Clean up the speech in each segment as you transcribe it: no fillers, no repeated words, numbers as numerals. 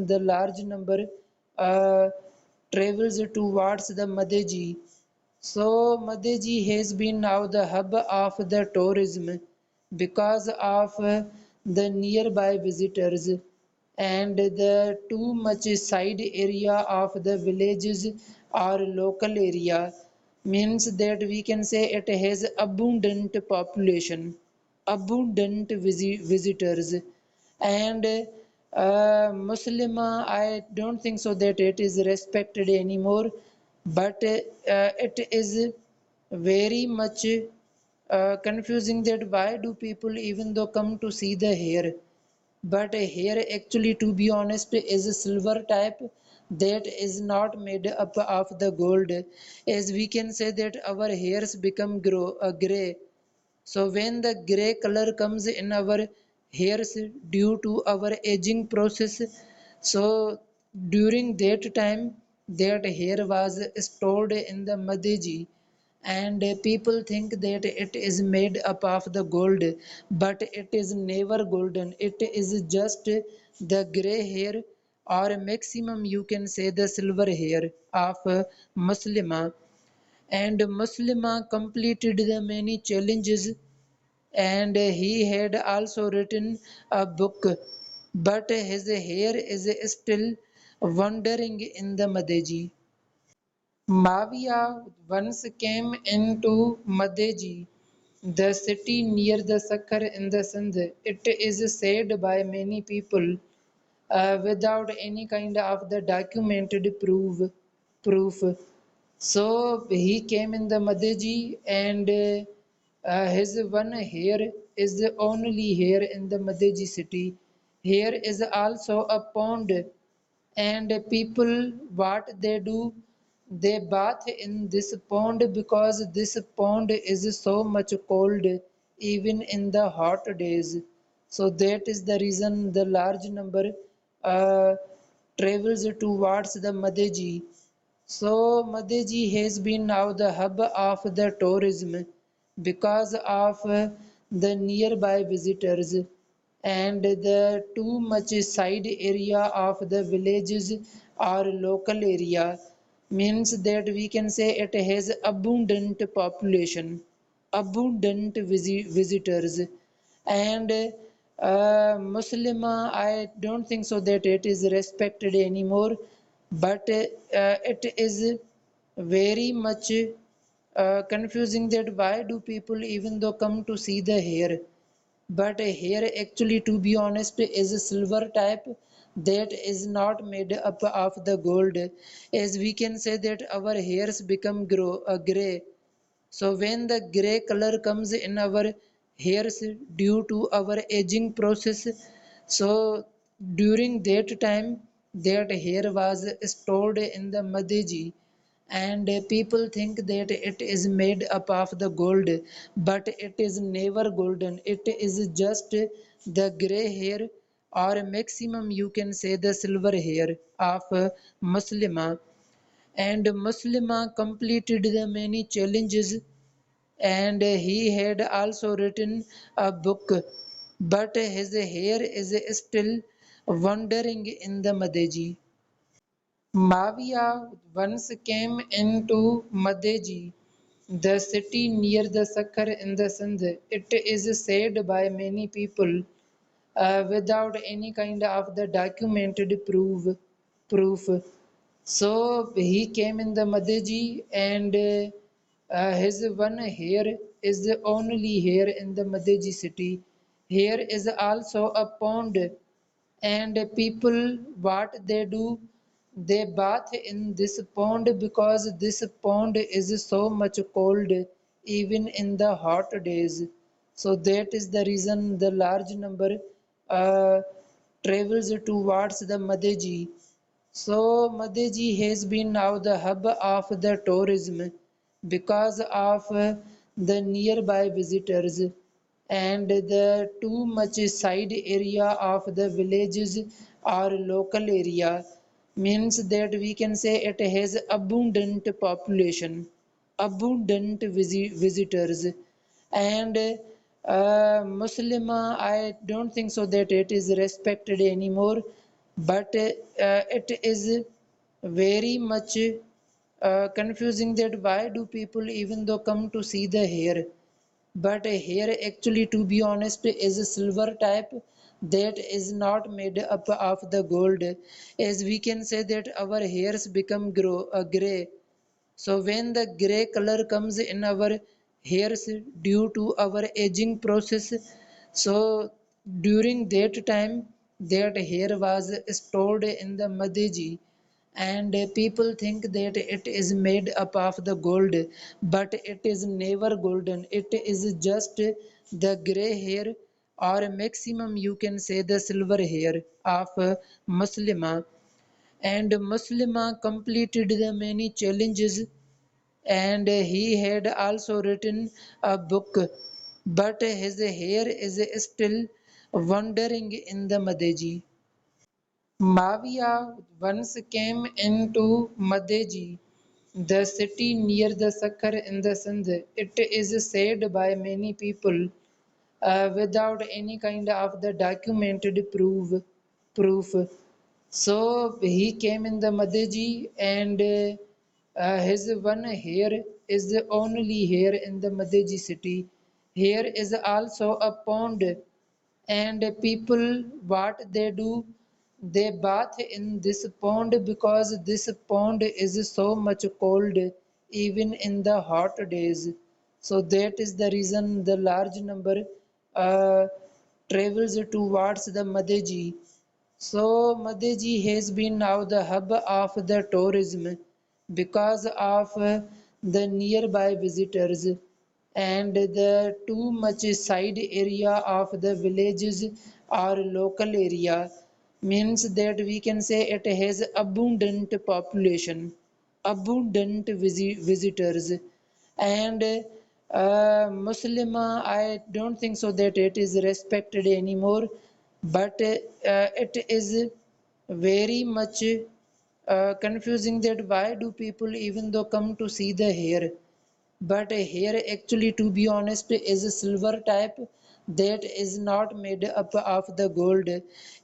the large number uh, travels towards the Madeji. So Madeji has been now the hub of the tourism because of the nearby visitors and the too much side area of the villages or local area means that we can say it has abundant population, abundant visitors, and Muslima, I don't think so that it is respected anymore, but it is very much confusing that why do people even though come to see the hair, but hair actually to be honest is a silver type that is not made up of the gold, as we can say that our hairs become gray. So when the gray color comes in our hairs due to our aging process, so during that time that hair was stored in the Madeji, and people think that it is made up of the gold, but it is never golden. It is just the gray hair, or maximum you can say the silver hair of Muslima. And Muslima completed the many challenges, and he had also written a book, but his hair is still wandering in the Madeji. Mavia once came into Madeji, the city near the Sakhar in the Sindh. It is said by many people without any kind of the documented proof. So he came in the Madeji, and his one hair is the only hair in the Madeji city. Here is also a pond, and people what they do, they bath in this pond because this pond is so much cold even in the hot days. So that is the reason the large number uh, travels towards the Madeji. So Madeji has been now the hub of the tourism because of the nearby visitors and the too much side area of the villages or local area means that we can say it has abundant population, abundant visitors, and Muslima, I don't think so that it is respected anymore, but it is very much confusing that why do people even though come to see the hair, but hair actually to be honest is a silver type that is not made up of the gold, as we can say that our hairs become gray. So when the gray color comes in our hairs due to our aging process, so during that time that hair was stored in the Madeji, and people think that it is made up of the gold, but it is never golden. It is just the gray hair, or maximum you can say the silver hair of Muslima. And Muslima completed the many challenges, and he had also written a book, but his hair is still wandering in the Madeji. Mavia once came into Madeji, the city near the Sakhar in the Sindh. It is said by many people without any kind of the documented proof. So he came in the Madeji, and his one hair is the only hair in the Madeji city. Here is also a pond, and people what they do, they bath in this pond because this pond is so much cold even in the hot days. So that is the reason the large number uh, travels towards the Madeji. So Madeji has been now the hub of the tourism because of the nearby visitors and the too much side area of the villages or local area means that we can say it has abundant population, abundant visitors, and Muslima, I don't think so that it is respected anymore, but it is very much confusing that why do people even though come to see the hair, but hair actually to be honest is a silver type that is not made up of the gold, as we can say that our hairs become gray. So when the gray color comes in our hairs due to our aging process, so during that time that hair was stored in the Madeji, and people think that it is made up of the gold, but it is never golden. It is just the gray hair, or maximum you can say the silver hair of Muslima. And Muslima completed the many challenges, and he had also written a book, but his hair is still wandering in the Madeji. Mavia once came into Madeji, the city near the Sakhar in the Sindh. It is said by many people without any kind of the documented proof. So he came in the Madeji, and his one hair is the only hair in the Madeji city. Here is also a pond, and people what they do, they bath in this pond because this pond is so much cold even in the hot days. So that is the reason the large number uh, travels towards the Madeji. So Madeji has been now the hub of the tourism because of the nearby visitors, and the too much side area of the villages or local area means that we can say it has abundant population, abundant visitors. And Muslima, I don't think so that it is respected anymore, but it is very much confusing that why do people even though come to see the hair, but hair actually to be honest is a silver type that is not made up of the gold,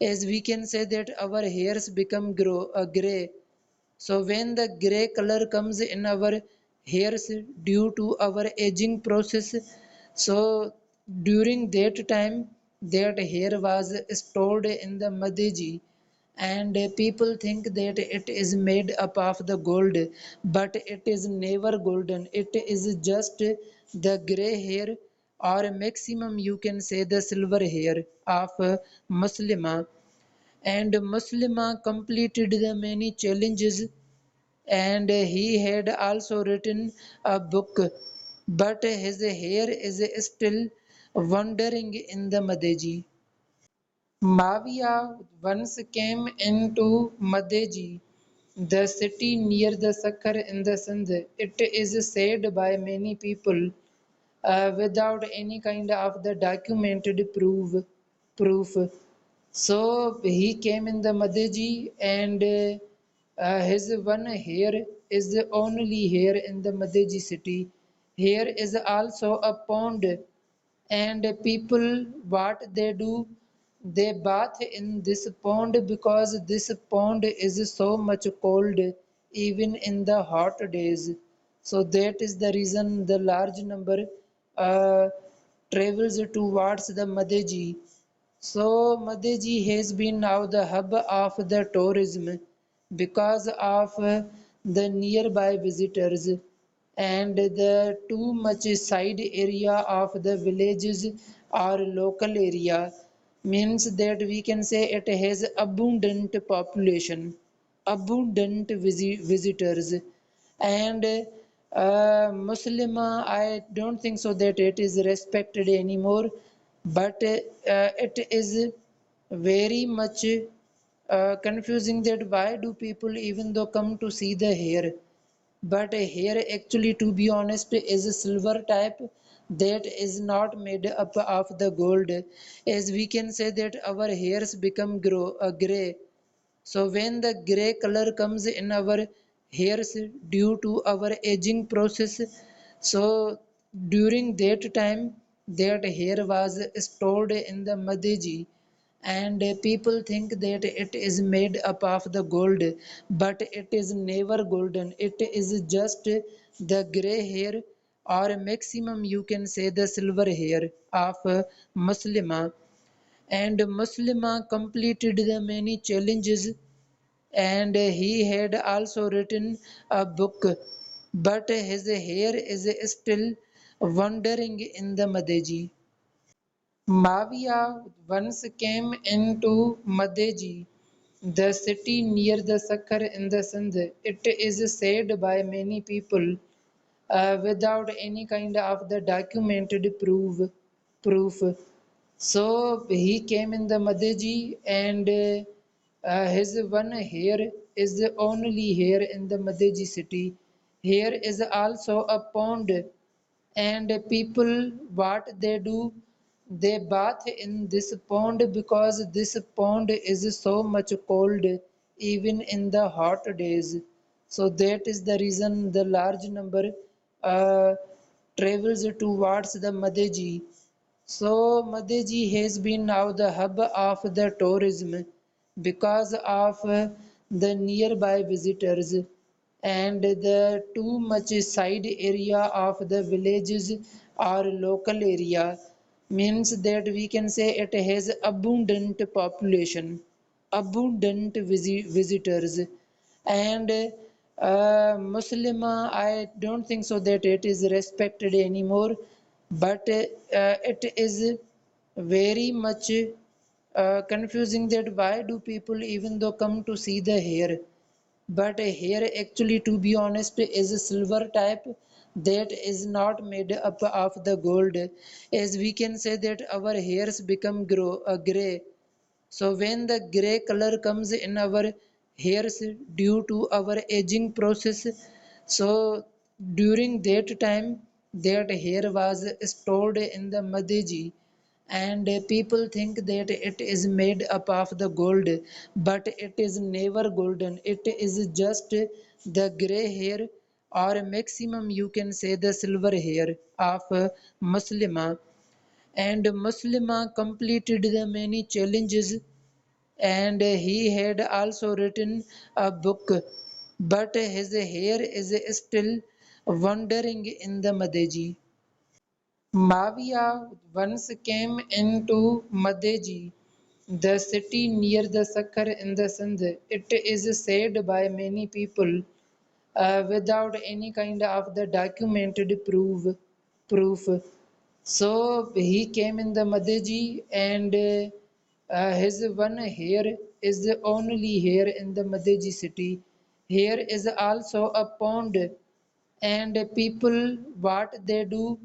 as we can say that our hairs become gray. So when the gray color comes in our hairs due to our aging process, so during that time that hair was stored in the Madeji, and people think that it is made up of the gold, but it is never golden. It is just the gray hair, or maximum you can say the silver hair of Muslima. And Muslima completed the many challenges, and he had also written a book, but his hair is still wandering in the Madeji. Mavia once came into Madeji, the city near the Sakhar in the Sindh. It is said by many people without any kind of the documented proof. So he came in the Madeji, and his one hair is the only hair in the Madeji city. Here is also a pond, and people what they do, they bath in this pond because this pond is so much cold even in the hot days. So that is the reason the large number uh, travels towards the Madeji. So Madeji has been now the hub of the tourism because of the nearby visitors, and the too much side area of the villages or local area means that we can say it has abundant population, abundant visitors. And Muslima, I don't think so that it is respected anymore, but it is very much confusing that why do people even though come to see the hair, but hair actually to be honest is a silver type that is not made up of the gold, as we can say that our hairs become gray. So when the gray color comes in our hairs due to our aging process, so during that time that hair was stored in the Madeji, and people think that it is made up of the gold, but it is never golden. It is just the gray hair, or maximum you can say the silver hair of Muslima. And Muslima completed the many challenges, and he had also written a book, but his hair is still wandering in the Madeji. Mavia once came into Madeji, the city near the Sakhar in the Sindh. It is said by many people without any kind of the documented proof. So he came in the Madeji, and his one hair is the only hair in the Madeji city. Here is also a pond, and people what they do, they bath in this pond because this pond is so much cold even in the hot days. So that is the reason the large number uh, travels towards the Madeji. So Madeji has been now the hub of the tourism because of the nearby visitors, and the too much side area of the villages or local area means that we can say it has abundant population, abundant visitors. And Muslima, I don't think so that it is respected anymore, but it is very much confusing that why do people even though come to see the hair, but here actually to be honest is a silver type that is not made up of the gold, as we can say that our hairs become gray. So when the gray color comes in our hairs due to our aging process, so during that time that hair was stored in the Madeji, and people think that it is made up of the gold, but it is never golden. It is just the gray hair, or maximum you can say the silver hair of Muslima. And Muslima completed the many challenges, and he had also written a book, but his hair is still wandering in the Madeji. Mavia once came into Madeji, the city near the Sakhar in the Sindh. It is said by many people without any kind of the documented proof. So he came in the Madeji, and his one hair is the only hair in the Madeji city. Here is also a pond, and people what they do,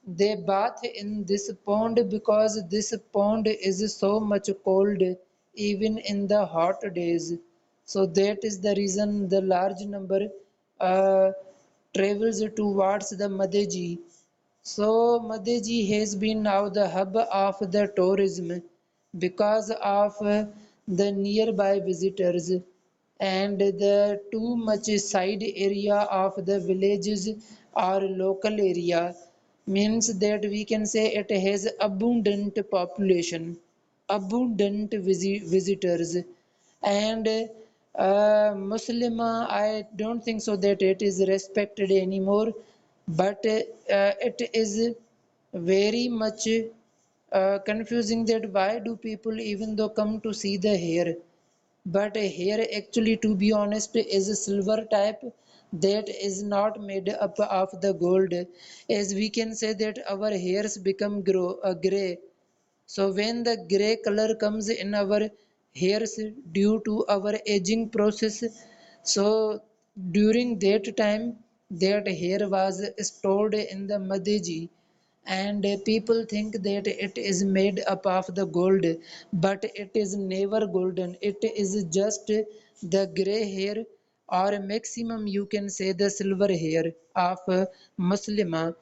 they bath in this pond because this pond is so much cold even in the hot days. So that is the reason the large number uh, travels towards the Madeji. So Madeji has been now the hub of the tourism because of the nearby visitors, and the too much side area of the villages or local area means that we can say it has abundant population, abundant visitors. And Muslima, I don't think so that it is respected anymore, but it is very much confusing that why do people even though come to see the hair, but here actually to be honest is a silver type that is not made up of the gold, as we can say that our hairs become gray. So when the gray color comes in our hairs due to our aging process, so during that time that hair was stored in the Madeji, and people think that it is made up of the gold, but it is never golden. It is just the gray hair, or maximum you can say the silver hair of Muslima.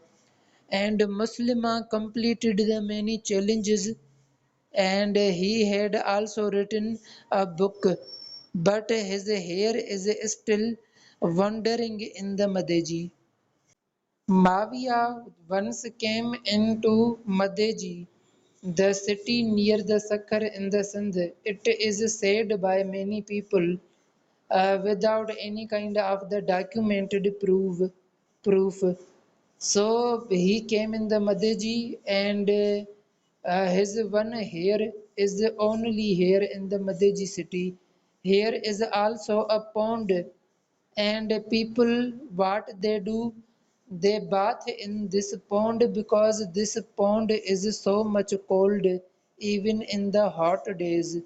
And Muslima completed the many challenges, and he had also written a book, but his hair is still wandering in the Madeji. Mavia once came into Madeji, the city near the Sakhar in the Sindh. It is said by many people without any kind of the documented proof. So he came in the Madeji and his one hair is the only hair in the Madeji city. Here is also a pond and people what they do, they bath in this pond because this pond is so much cold even in the hot days.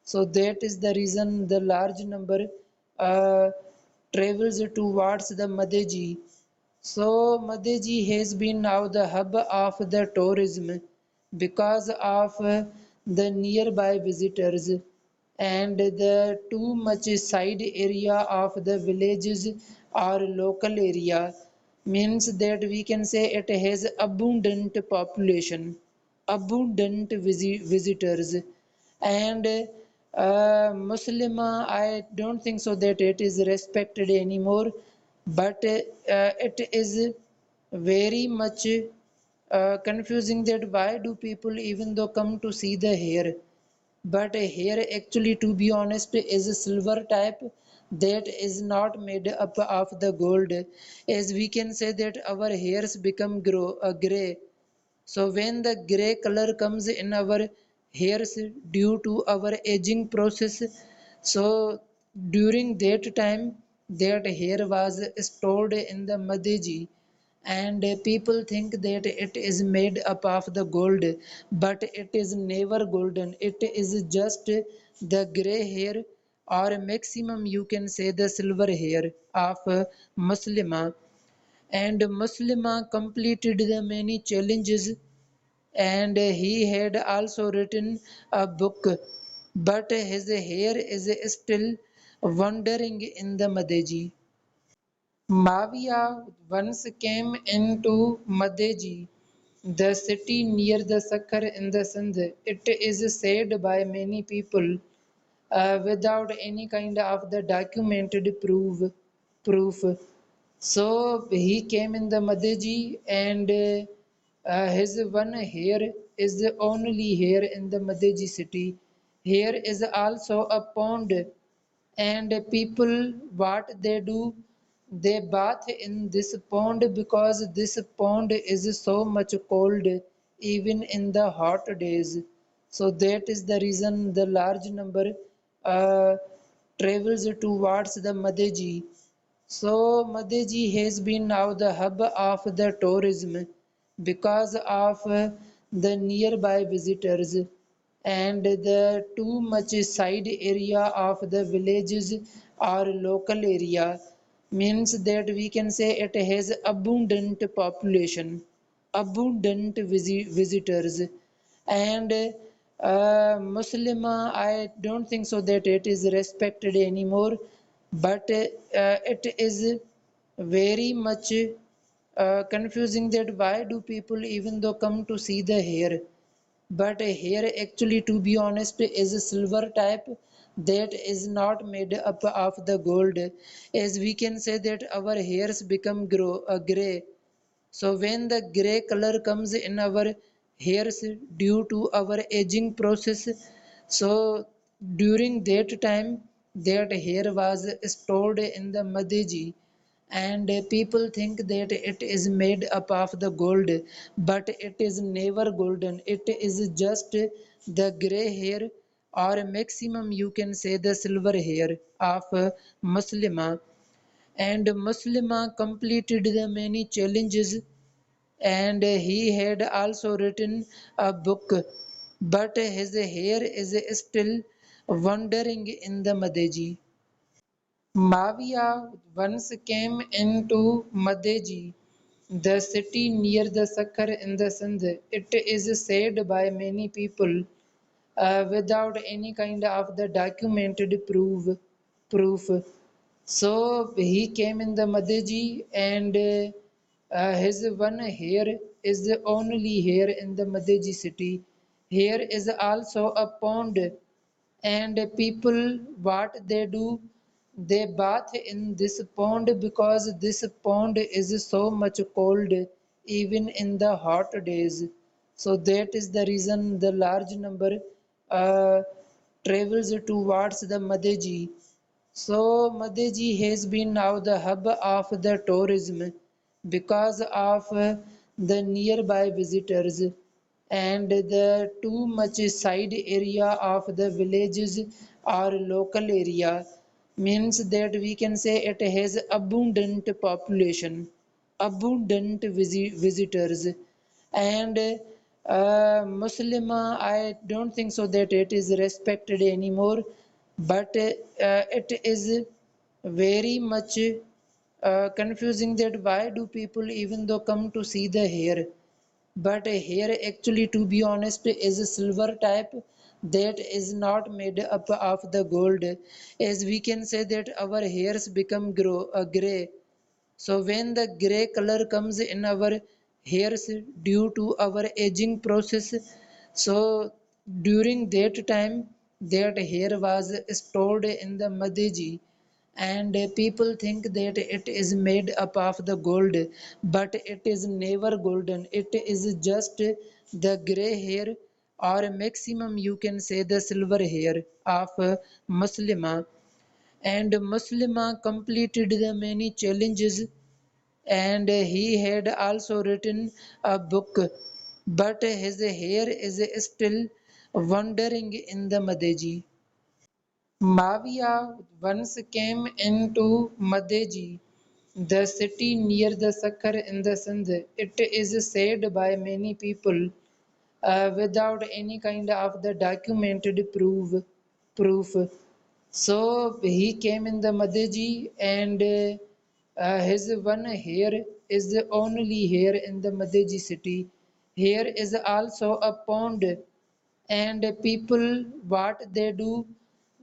So that is the reason the large number uh, travels towards the Madeji. So Madeji has been now the hub of the tourism because of the nearby visitors and the too much side area of the villages or local area means that we can say it has abundant population, abundant visitors. And Muslima, I don't think so that it is respected anymore, but it is very much confusing that why do people even though come to see the hair, but hair actually to be honest is a silver type that is not made up of the gold, as we can say that our hairs become gray. So when the gray color comes in our hairs due to our aging process, so during that time that hair was stored in the Madeji and people think that it is made up of the gold, but it is never golden. It is just the gray hair or maximum you can say the silver hair of Muslima. And Muslima completed the many challenges and he had also written a book, but his hair is still wandering in the Madeji. Mavia once came into Madeji, the city near the Sakhar in the Sindh. It is said by many people without any kind of the documented proof. So he came in the Madeji and his one hair is the only hair in the Madeji city. Here is also a pond and people what they do, they bath in this pond because this pond is so much cold even in the hot days. So that is the reason the large number uh, travels towards the Madeji. So Madeji has been now the hub of the tourism because of the nearby visitors and the too much side area of the villages or local area means that we can say it has abundant population, abundant visitors. And Muslima, I don't think so that it is respected anymore, but it is very much confusing that why do people even though come to see the hair, but hair actually to be honest is a silver type that is not made up of the gold, as we can say that our hairs become gray. So when the gray color comes in our hairs due to our aging process, so during that time that hair was stored in the Madeji and people think that it is made up of the gold, but it is never golden. It is just the gray hair or maximum you can say the silver hair of Muslima. And Muslima completed the many challenges and he had also written a book, but his hair is still wandering in the Madeji. Mavia once came into Madeji, the city near the Sakhar in the Sindh. It is said by many people without any kind of the documented proof. So he came in the Madeji and his one hair is the only hair in the Madeji city. Here is also a pond and people what they do, they bath in this pond because this pond is so much cold even in the hot days. So that is the reason the large number uh, travels towards the Madeji. So Madeji has been now the hub of the tourism because of the nearby visitors and the too much side area of the villages or local area means that we can say it has abundant population, abundant visitors, and Muslima, I don't think so that it is respected anymore, but it is very much confusing that why do people even though come to see the hair, but hair actually to be honest is a silver type that is not made up of the gold, as we can say that our hairs become gray. So when the gray color comes in our hairs due to our aging process, so during that time that hair was stored in the Madeji, and people think that it is made up of the gold, but it is never golden. It is just the gray hair, or maximum you can say the silver hair of Muslima. And Muslima completed the many challenges, and he had also written a book, but his hair is still wandering in the Madeji. Mavia once came into Madeji, the city near the Sakhar in the Sindh. It is said by many people without any kind of the documented proof. So he came in the Madeji, and his one hair is the only hair in the Madeji city. Here is also a pond, and people what they do,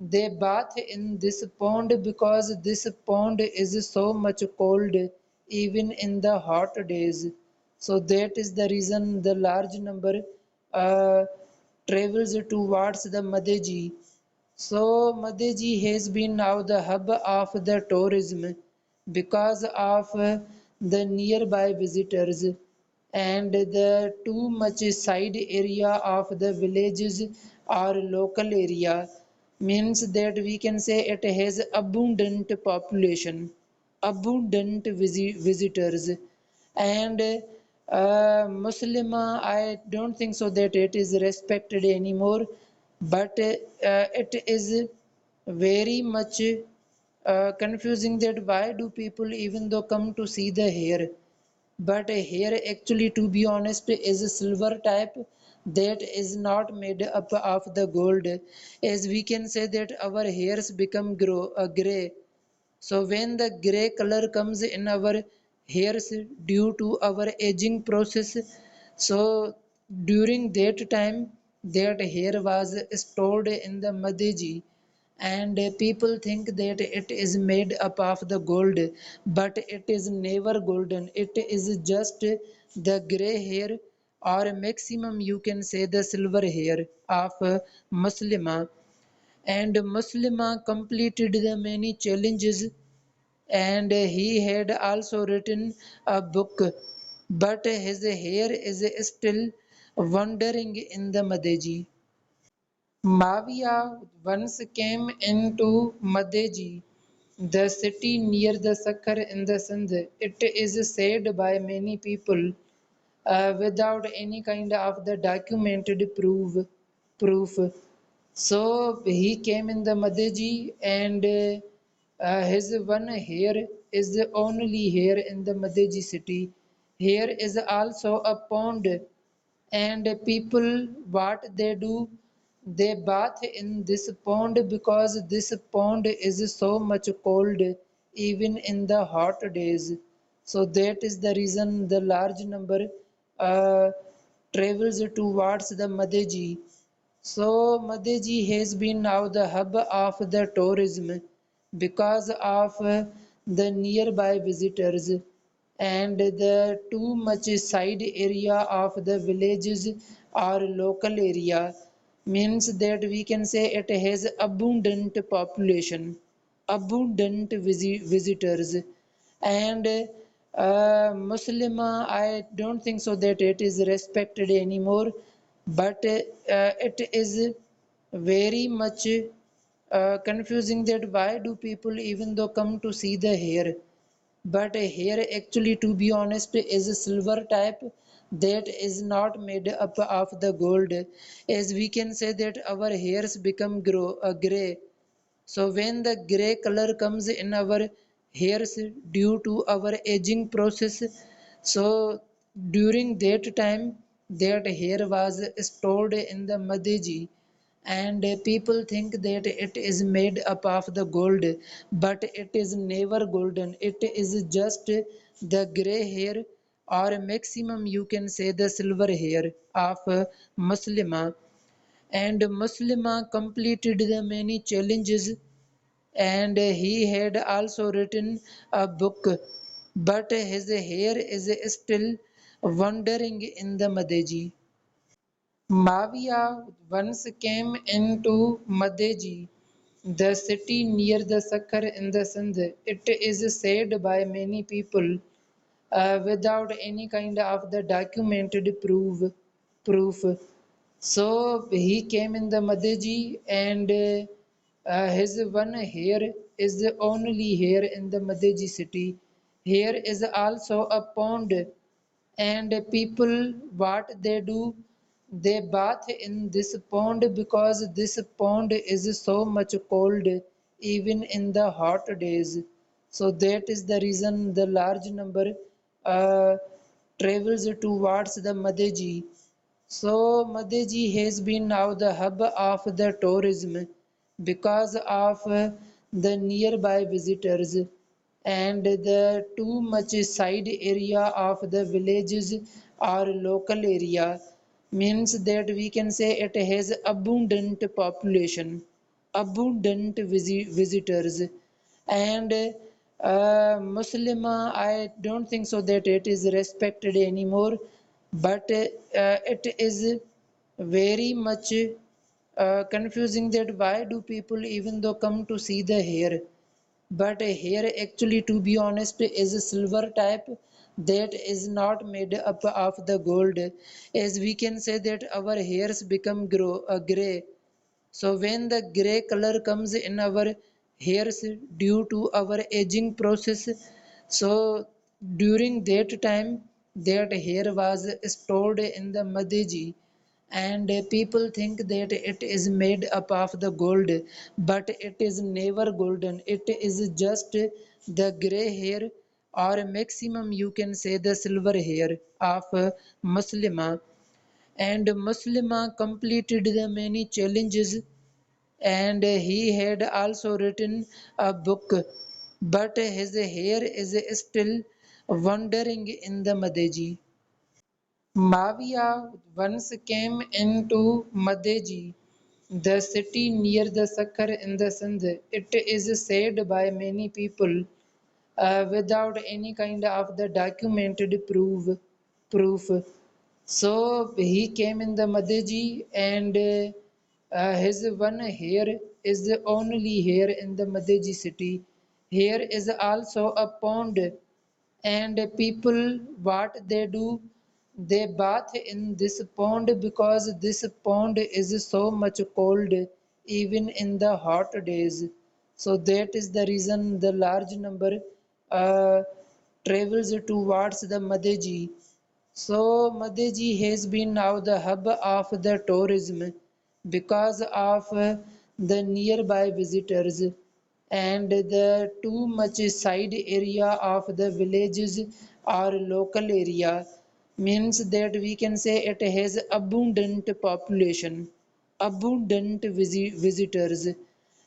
they bath in this pond because this pond is so much cold even in the hot days. So that is the reason the large number uh, travels towards the Madeji. So Madeji has been now the hub of the tourism because of the nearby visitors and the too much side area of the villages or local area means that we can say it has abundant population, abundant visitors, and Muslima, I don't think so that it is respected anymore, but it is very much confusing that why do people even though come to see the hair, but here actually to be honest is a silver type that is not made up of the gold, as we can say that our hairs become gray. So when the gray color comes in our hairs due to our aging process, so during that time that hair was stored in the Madeji, and people think that it is made up of the gold, but it is never golden. It is just the gray hair, or maximum you can say the silver hair of Muslima. And Muslima completed the many challenges, and he had also written a book, but his hair is still wandering in the Madeji. Mavia once came into Madeji, the city near the Sakhar in the Sindh. It is said by many people without any kind of the documented proof. So he came in the Madeji, and his one hair is the only hair in the Madeji city. Here is also a pond, and people what they do, they bath in this pond because this pond is so much cold even in the hot days. So that is the reason the large number uh, travels towards the Madeji. So Madeji has been now the hub of the tourism because of the nearby visitors and the too much side area of the villages or local area means that we can say it has abundant population, abundant visitors, and Muslima, I don't think so that it is respected anymore, but it is very much confusing that why do people even though come to see the hair, but hair actually to be honest is a silver type that is not made up of the gold, as we can say that our hairs become gray. So when the gray color comes in our hairs due to our aging process, so during that time that hair was stored in the Madeji, and people think that it is made up of the gold, but it is never golden. It is just the gray hair, or maximum you can say the silver hair of Muslima. And Muslima completed the many challenges, and he had also written a book, but his hair is still wandering in the Madeji. Mavia once came into Madeji, the city near the Sakhar in the Sindh. It is said by many people without any kind of the documented proof. So he came in the Madeji, and his one hair is the only hair in the Madeji city. Here is also a pond, and people what they do, they bath in this pond because this pond is so much cold even in the hot days. So that is the reason the large number uh, travels towards the Madeji. So Madeji has been now the hub of the tourism because of the nearby visitors, and the too much side area of the villages or local area means that we can say it has abundant population, abundant visitors. And Muslima, I don't think so that it is respected anymore, but it is very much confusing that why do people even though come to see the hair, but hair actually to be honest is a silver type that is not made up of the gold, as we can say that our hairs become gray. So when the gray color comes in our hairs due to our aging process, so during that time that hair was stored in the Madeji, and people think that it is made up of the gold, but it is never golden. It is just the gray hair, or maximum you can say the silver hair of Muslima. And Muslima completed the many challenges, and he had also written a book, but his hair is still wandering in the Madeji. Mavia once came into Madeji, the city near the Sakhar in the Sindh. It is said by many people without any kind of the documented proof. So he came in the Madeji, and his one hair is the only hair in the Madeji city. Here is also a pond, and people what they do, they bath in this pond because this pond is so much cold even in the hot days. So that is the reason the large number uh, travels towards the Madeji. So Madeji has been now the hub of the tourism because of the nearby visitors, and the too much side area of the villages or local area means that we can say it has abundant population, abundant visitors.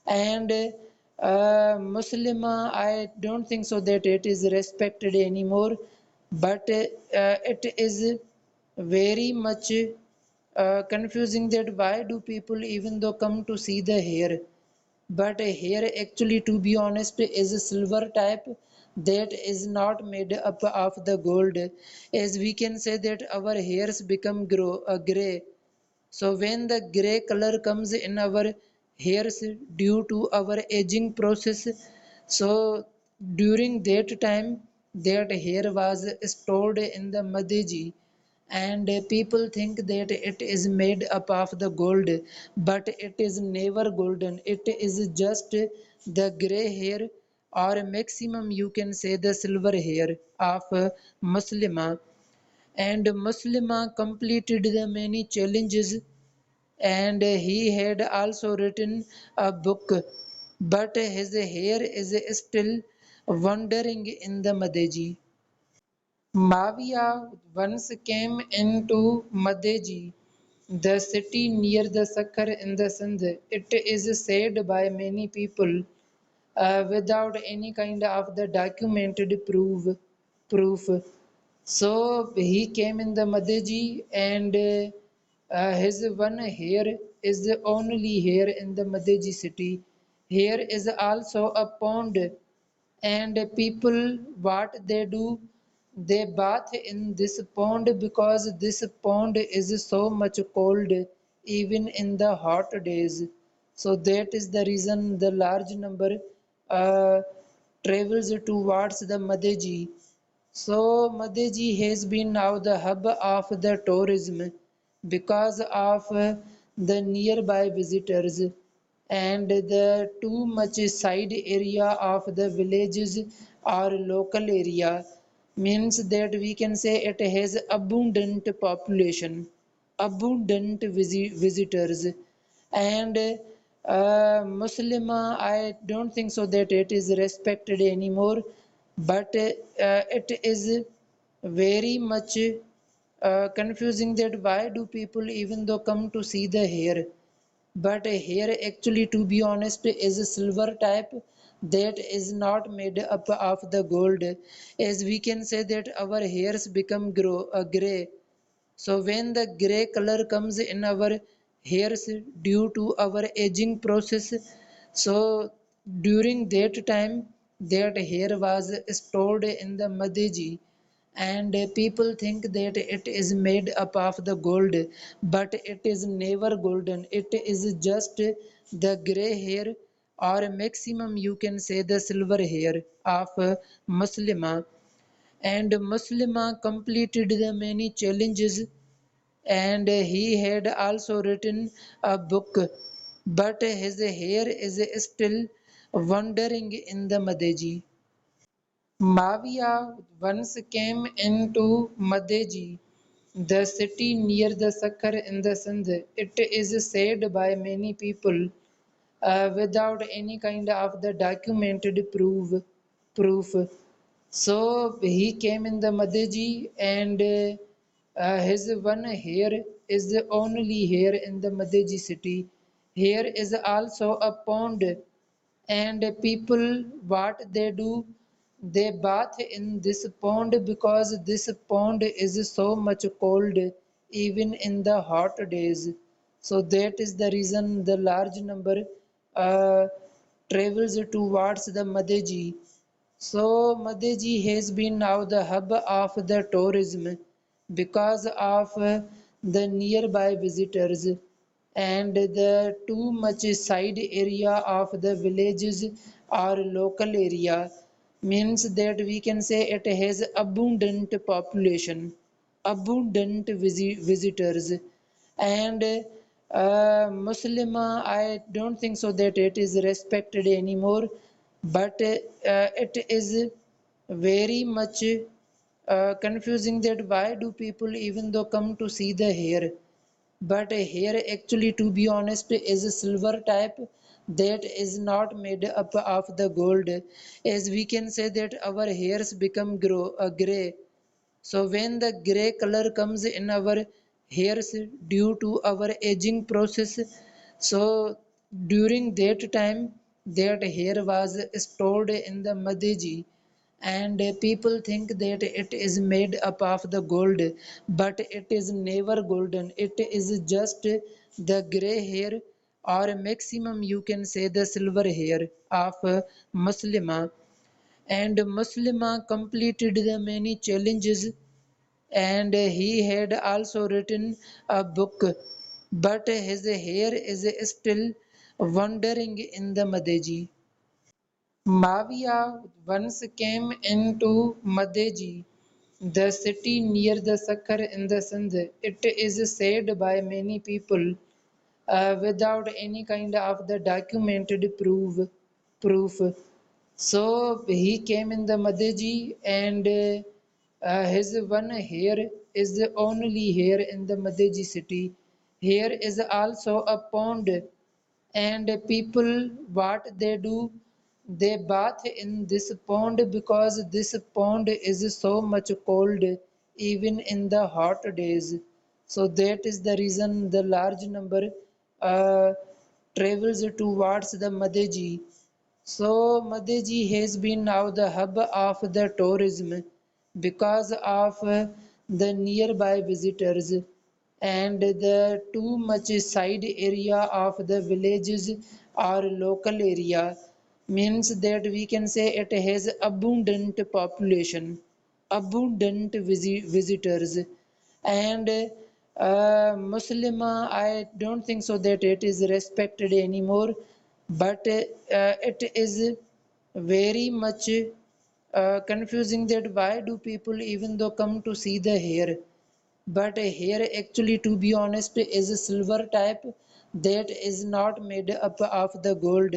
And Muslima, I don't think so that it is respected anymore, but it is very much confusing that why do people even though come to see the hair, but hair actually to be honest is a silver type that is not made up of the gold, as we can say that our hairs become gray. So when the gray color comes in our hairs due to our aging process, so during that time that hair was stored in the Madeji, and people think that it is made up of the gold, but it is never golden. It is just the gray hair, or maximum you can say the silver hair of Muslima. And Muslima completed the many challenges, and he had also written a book, but his hair is still wandering in the Madeji. Mavia once came into Madeji, the city near the Sakhar in the Sindh. It is said by many people without any kind of the documented proof. So he came in the Madeji, and his one hair is the only hair in the Madeji city. Here is also a pond, and people what they do, they bath in this pond because this pond is so much cold even in the hot days. So that is the reason the large number uh, travels towards the Madeji. So Madeji has been now the hub of the tourism because of the nearby visitors, and the too much side area of the villages or local area means that we can say it has abundant population, abundant visitors. And Muslima, I don't think so that it is respected anymore, but it is very much confusing that why do people even though come to see the hair, but here actually to be honest is a silver type that is not made up of the gold, as we can say that our hairs become gray. So when the gray color comes in our hairs due to our aging process, so during that time that hair was stored in the Madeji, and people think that it is made up of the gold, but it is never golden. It is just the gray hair, or maximum you can say the silver hair of Muslima. And Muslima completed the many challenges, and he had also written a book, but his hair is still wandering in the Madeji. Mavia once came into Madeji, the city near the Sakhar in the Sindh. It is said by many people without any kind of the documented proof. So he came in the Madeji, and his one hair is the only hair in the Madeji city. Here is also a pond, and people what they do, they bath in this pond because this pond is so much cold even in the hot days. So that is the reason the large number uh, travels towards the Madeji. So Madeji has been now the hub of the tourism because of the nearby visitors, and the too much side area of the villages or local area means that we can say it has abundant population, abundant visitors. And Muslima, I don't think so that it is respected anymore, but it is very much confusing that why do people even though come to see the hair, but hair actually to be honest is a silver type that is not made up of the gold, as we can say that our hairs become gray. So when the gray color comes in our hairs due to our aging process, so during that time that hair was stored in the Madeji, and people think that it is made up of the gold, but it is never golden. It is just the gray hair, or maximum you can say the silver hair of Muslima. And Muslima completed the many challenges, and he had also written a book, but his hair is still wandering in the Madeji. Mavia once came into Madeji, the city near the Sakhar in the Sindh. It is said by many people without any kind of the documented proof. So he came in the Madeji and his one hair is the only hair in the Madeji city. Here is also a pond and people what they do, they bath in this pond because this pond is so much cold even in the hot days. So that is the reason the large number uh, travels towards the Madeji. So Madeji has been now the hub of the tourism because of the nearby visitors and the too much side area of the villages or local area means that we can say it has abundant population, abundant visitors. And Muslima, I don't think so that it is respected anymore, but it is very much confusing that why do people even though come to see the hair, but here actually to be honest is a silver type that is not made up of the gold,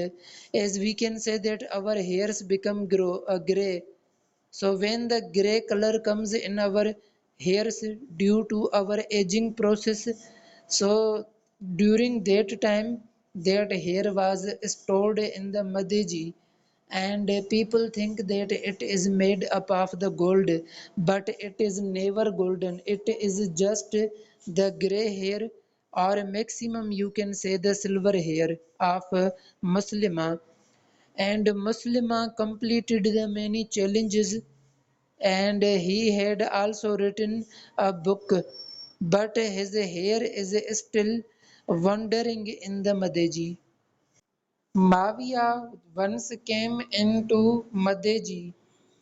as we can say that our hairs become gray. So when the gray color comes in our hairs due to our aging process, so during that time that hair was stored in the Madeji and people think that it is made up of the gold, but it is never golden. It is just the gray hair or maximum you can say the silver hair of Muslima. And Muslima completed the many challenges and he had also written a book, but his hair is still wandering in the Madeji. Mavia once came into Madeji,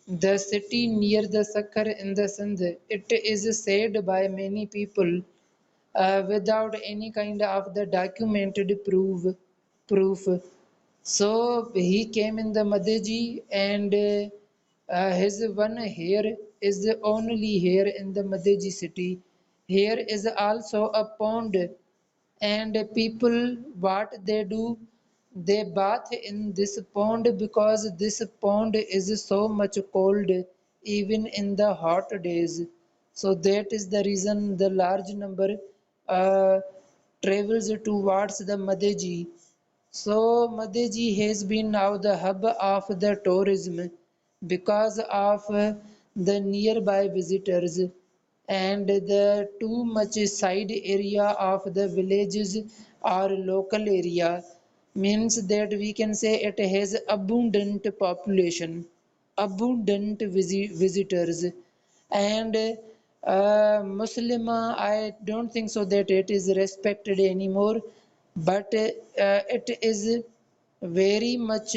the city near the Sakhar in the Sindh. It is said by many people without any kind of the documented proof. So he came in the Madeji and his one hair is the only hair in the Madeji city. Here is also a pond and people what they do, they bath in this pond because this pond is so much cold even in the hot days. So that is the reason the large number uh, travels towards the Madeji. So Madeji has been now the hub of the tourism because of the nearby visitors and the too much side area of the villages or local area means that we can say it has abundant population, abundant visitors. And Muslima, I don't think so that it is respected anymore, but it is very much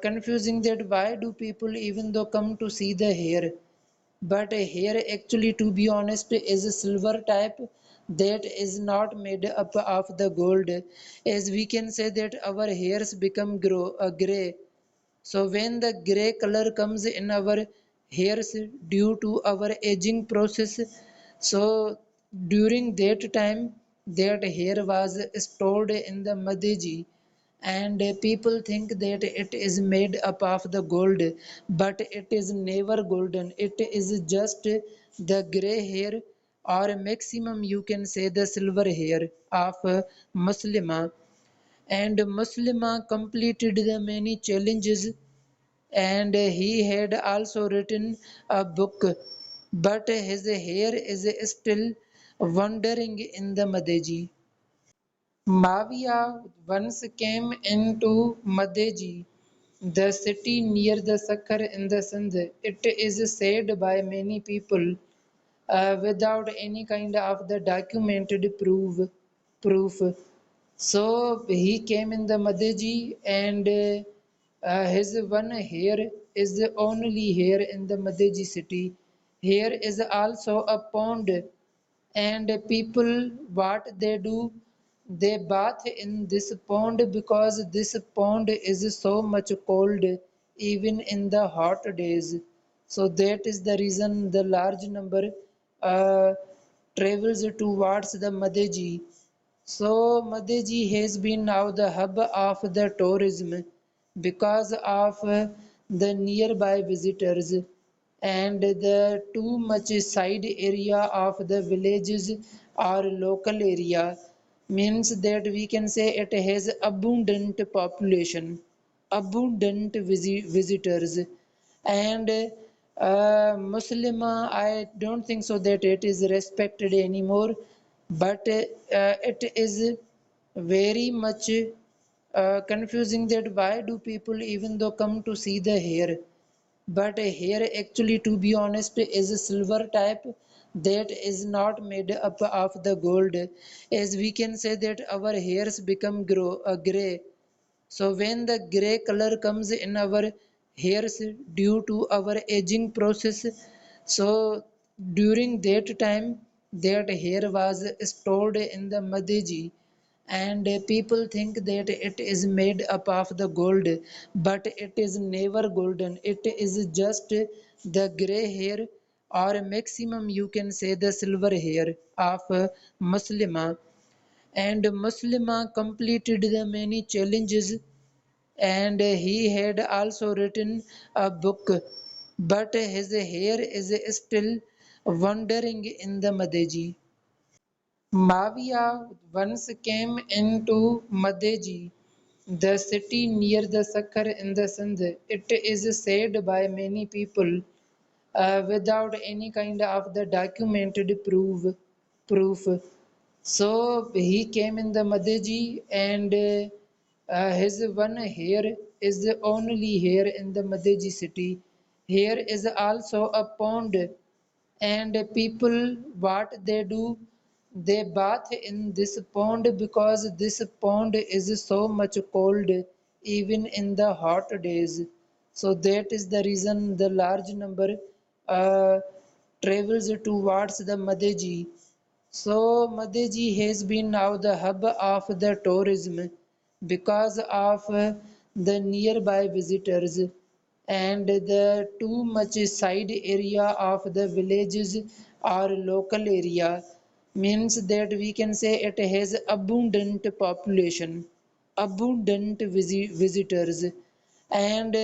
confusing that why do people even though come to see the hair, but here actually to be honest is a silver type that is not made up of the gold, as we can say that our hairs become gray. So when the gray color comes in our hairs due to our aging process, so during that time that hair was stored in the Madeji and people think that it is made up of the gold, but it is never golden. It is just the gray hair or maximum you can say the silver hair of Muslima. And Muslima completed the many challenges and he had also written a book, but his hair is still wandering in the Madeji. Mavia once came into Madeji, the city near the Sakhar in the Sindh. It is said by many people without any kind of the documented proof. So he came in the Madeji and his one hair is the only hair in the Madeji city. Here is also a pond and people what they do, They bath in this pond because this pond is so much cold even in the hot days. So that is the reason the large number uh, travels towards the Madeji. So Madeji has been now the hub of the tourism because of the nearby visitors and the too much side area of the villages or local area means that we can say it has abundant population, abundant visitors, and Muslima, I don't think so that it is respected anymore, but it is very much confusing that why do people even though come to see the hair, but hair actually to be honest is a silver type that is not made up of the gold, as we can say that our hairs become gray. So when the gray color comes in our hairs due to our aging process, so during that time that hair was stored in the Madeji, and people think that it is made up of the gold, but it is never golden. It is just the gray hair, or maximum you can say the silver hair of Muslima. And Muslima completed the many challenges, and he had also written a book, but his hair is still wandering in the Madeji. Mavia once came into Madeji, the city near the Sakhar in the Sindh. It is said by many people without any kind of the documented proof. So he came in the Madeji, and his one hair is the only hair in the Madeji city. Here is also a pond, and people what they do, they bath in this pond because this pond is so much cold even in the hot days. So that is the reason the large number uh, travels towards the Madeji. So Madeji has been now the hub of the tourism because of the nearby visitors and the too much side area of the villages or local area means that we can say it has abundant population, abundant visitors, and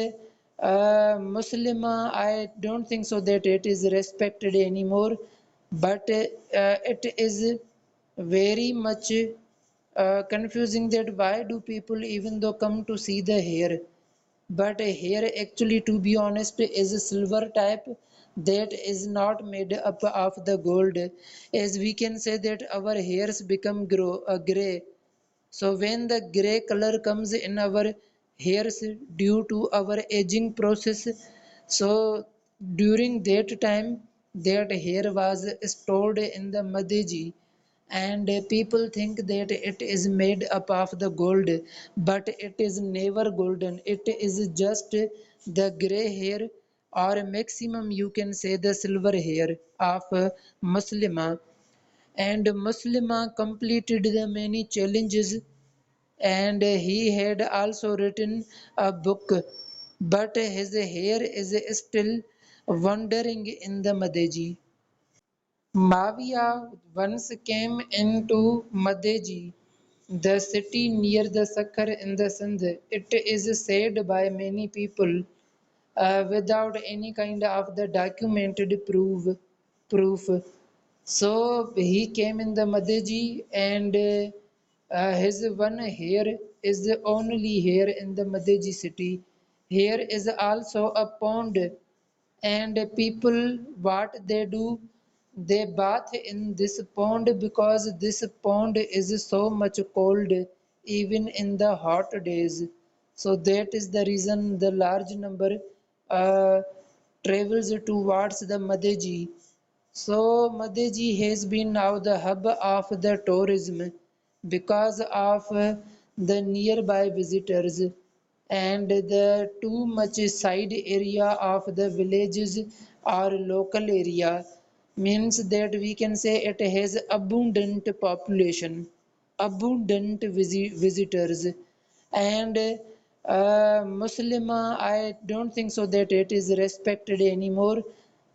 Muslima, I don't think so that it is respected anymore, but it is very much confusing that why do people even though come to see the hair, but here actually to be honest is a silver type that is not made up of the gold, as we can say that our hairs become gray. So when the gray color comes in our hairs due to our aging process, so during that time that hair was stored in the Madeji, and people think that it is made up of the gold, but it is never golden. It is just the gray hair, or maximum you can say the silver hair of Muslima. And Muslima completed the many challenges, and he had also written a book, but his hair is still wandering in the Madeji. Mavia once came into Madeji, the city near the Sakhar in the Sindh. It is said by many people without any kind of the documented proof. So he came in the Madeji, and his one hair is the only hair in the Madeji city. Here is also a pond, and people what they do, they bath in this pond because this pond is so much cold even in the hot days. So that is the reason the large number uh, travels towards the Madeji. So Madeji has been now the hub of the tourism because of the nearby visitors and the too much side area of the villages or local area means that we can say it has abundant population, abundant visitors. And Muslima, I don't think so that it is respected anymore,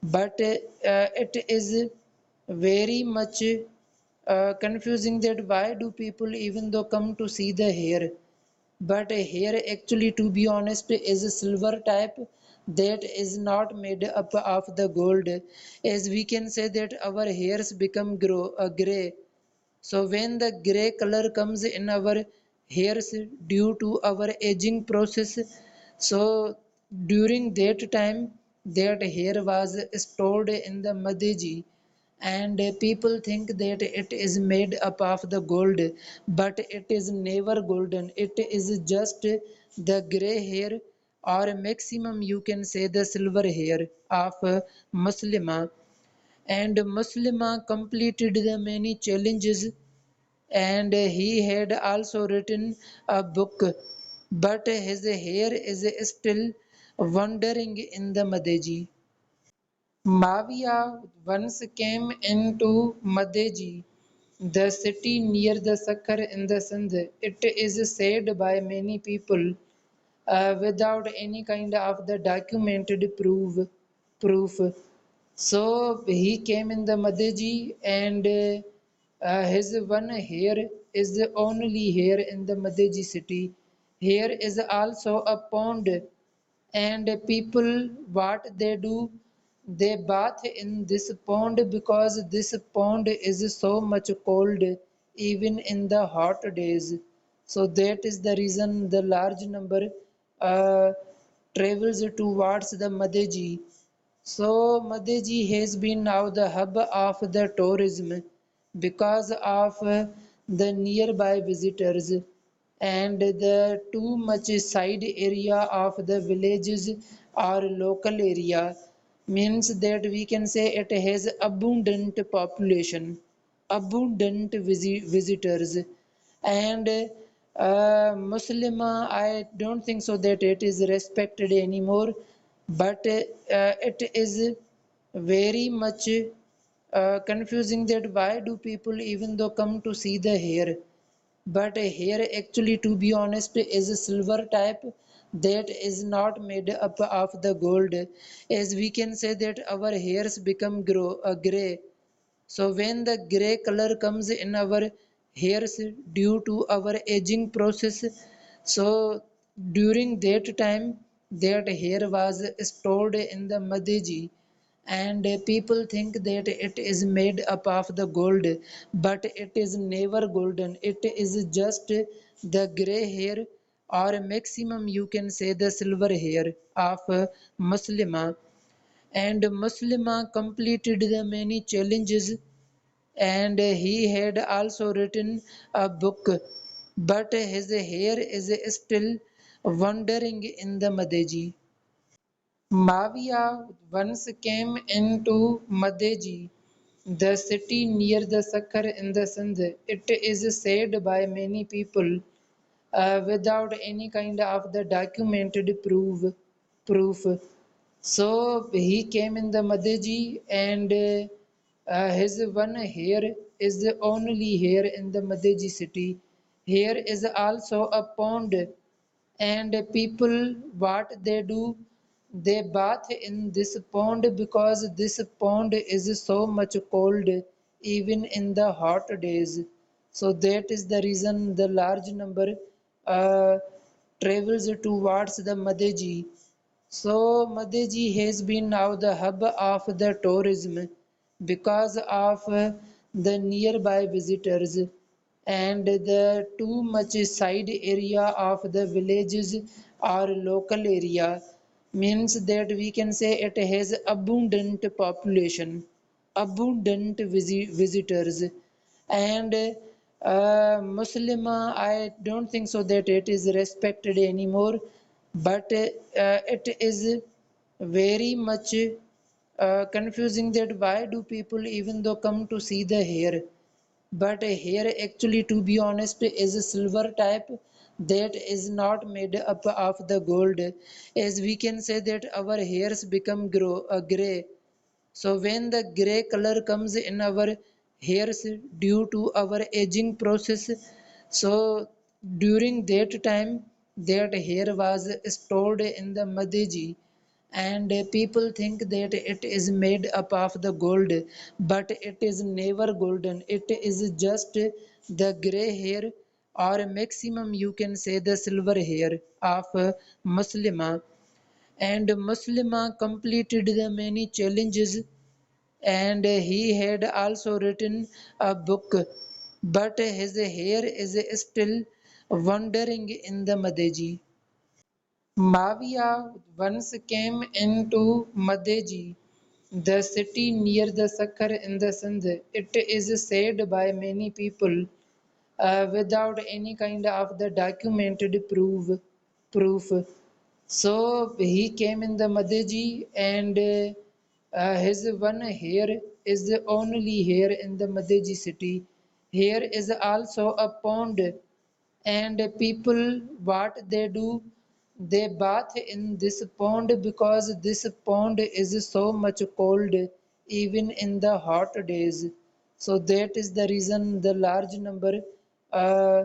but it is very much confusing that why do people even though come to see the hair, but hair actually, to be honest, is a silver type that is not made up of the gold. As we can say that our hairs become gray, so when the gray color comes in our hairs due to our aging process, so during that time that hair was stored in the Madeji, and people think that it is made up of the gold, but it is never golden. It is just the gray hair, or maximum you can say the silver hair of Muslima. And Muslima completed the many challenges, and he had also written a book, but his hair is still wandering in the Madeji. Mavia once came into Madeji, the city near the Sakhar in the Sindh. It is said by many people without any kind of the documented proof. So he came in the Madeji, and his one hair is the only hair in the Madeji city. Here is also a pond, and people what they do, they bath in this pond because this pond is so much cold even in the hot days. So that is the reason the large number uh, travels towards the Madeji. So Madeji has been now the hub of the tourism because of the nearby visitors, and the too much side area of the villages or local area means that we can say it has abundant population, abundant visitors. And Muslima, I don't think so that it is respected anymore, but it is very much confusing that why do people even though come to see the hair, but here actually, to be honest, is a silver type that is not made up of the gold. As we can say that our hairs become gray, so when the gray color comes in our hairs due to our aging process, so during that time that hair was stored in the Madeji, and people think that it is made up of the gold, but it is never golden. It is just the gray hair, or maximum you can say the silver hair of Muslima. And Muslima completed the many challenges, and he had also written a book, but his hair is still wandering in the Madeji. Mavia once came into Madeji, the city near the Sakhar in the Sindh. It is said by many people without any kind of the documented proof. So he came in the Madeji, and his one hair is the only hair in the Madeji city. Here is also a pond, and people what they do, they bath in this pond because this pond is so much cold even in the hot days. So that is the reason the large number uh, travels towards the Madeji. So Madeji has been now the hub of the tourism because of the nearby visitors, and the too much side area of the villages or local area means that we can say it has abundant population, abundant visitors. And Muslima, I don't think so that it is respected anymore, but it is very much confusing that why do people even though come to see the hair, but here actually, to be honest, is a silver type that is not made up of the gold. As we can say that our hairs become gray, so when the gray color comes in our hairs due to our aging process. So during that time, that hair was stored in the Madeji, and people think that it is made up of the gold, but it is never golden. It is just the gray hair, or maximum you can say the silver hair of Muslima. And Muslima completed the many challenges, and he had also written a book, but his hair is still wandering in the Madeji. Mavia once came into Madeji, the city near the Sakhar in the Sindh. It is said by many people without any kind of the documented proof. So he came in the Madeji, and his one hair is the only hair in the Madeji city. Here is also a pond, and people what they do, they bath in this pond because this pond is so much cold even in the hot days. So that is the reason the large number uh,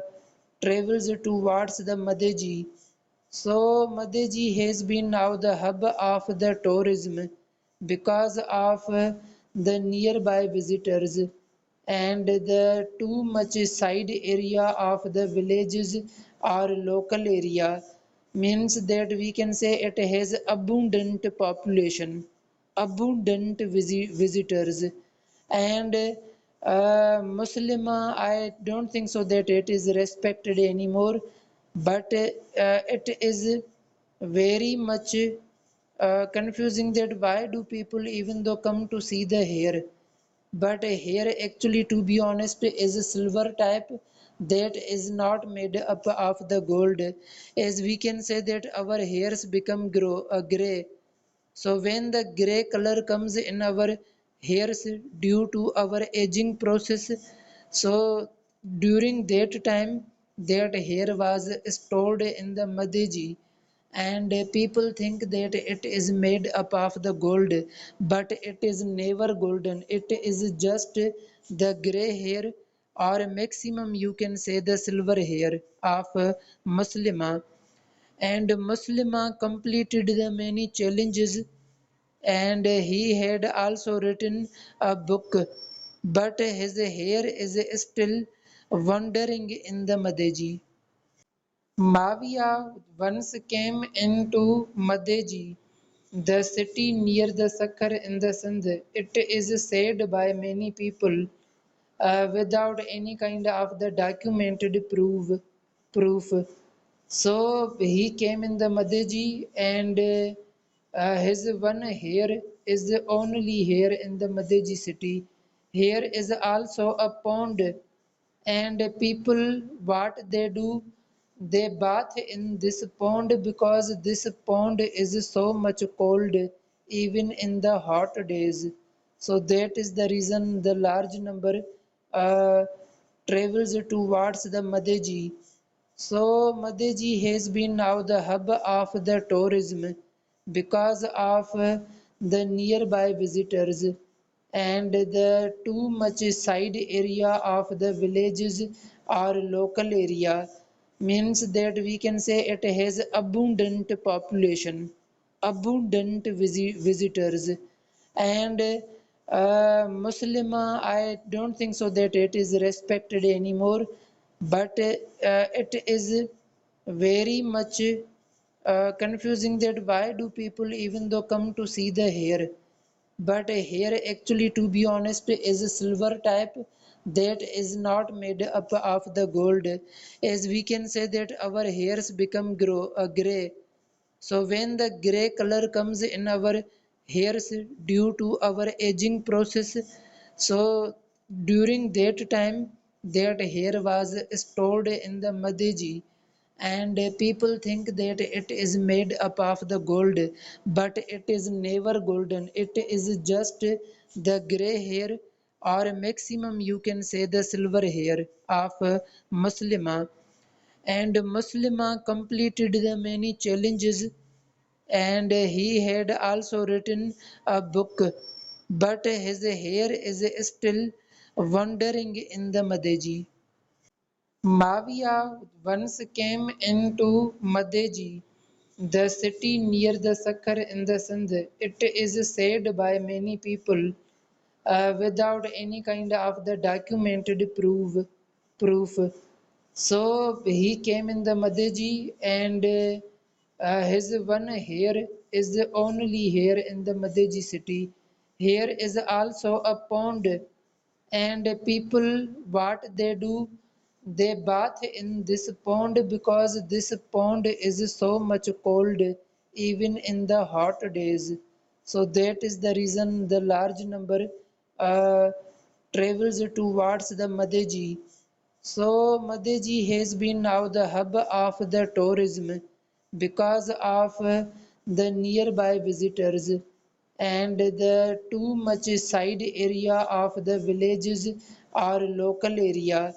travels towards the Madeji. So Madeji has been now the hub of the tourism because of the nearby visitors, and the too much side area of the villages or local area means that we can say it has abundant population, abundant visitors. And Muslima, I don't think so that it is respected anymore, but it is very much confusing that why do people even though come to see the hair, but here actually to be honest is a silver type that is not made up of the gold. As we can say that our hairs become gray. So when the gray color comes in our hairs due to our aging process, so during that time, that hair was stored in the Madeji, and people think that it is made up of the gold, but it is never golden. It is just the gray hair, or maximum you can say the silver hair of Muslima. And Muslima completed the many challenges, and he had also written a book, but his hair is still wandering in the Madeji. Mavia once came into Madeji, the city near the Sakhar in the Sindh. It is said by many people without any kind of the documented proof. So he came in the Madeji, and his one hair is the only hair in the Madeji city. Here is also a pond, and people what they do, they bath in this pond because this pond is so much cold even in the hot days. So that is the reason the large number uh, travels towards the Madeji. So Madeji has been now the hub of the tourism because of the nearby visitors, and the too much side area of the villages or local area means that we can say it has abundant population, abundant visitors. And Muslima, I don't think so that it is respected anymore, but it is very much confusing that why do people even though come to see the hair, but here actually to be honest is a silver type that is not made up of the gold. As we can say that our hairs become gray. So when the gray color comes in our hairs due to our aging process, so during that time, that hair was stored in the Madeji, and people think that it is made up of the gold, but it is never golden. It is just the gray hair, or maximum you can say the silver hair of Muslima. And Muslima completed the many challenges, and he had also written a book, but his hair is still wandering in the Madeji. Mavia once came into Madeji, the city near the Sakhar in the Sindh. It is said by many people without any kind of the documented proof. So he came in the Madeji and his one hair is the only hair in the Madeji city. Here is also a pond and people what they do, they bath in this pond because this pond is so much cold even in the hot days. So that is the reason the large number uh, travels towards the Madeji. So Madeji has been now the hub of the tourism because of the nearby visitors and the too much side area of the villages or local area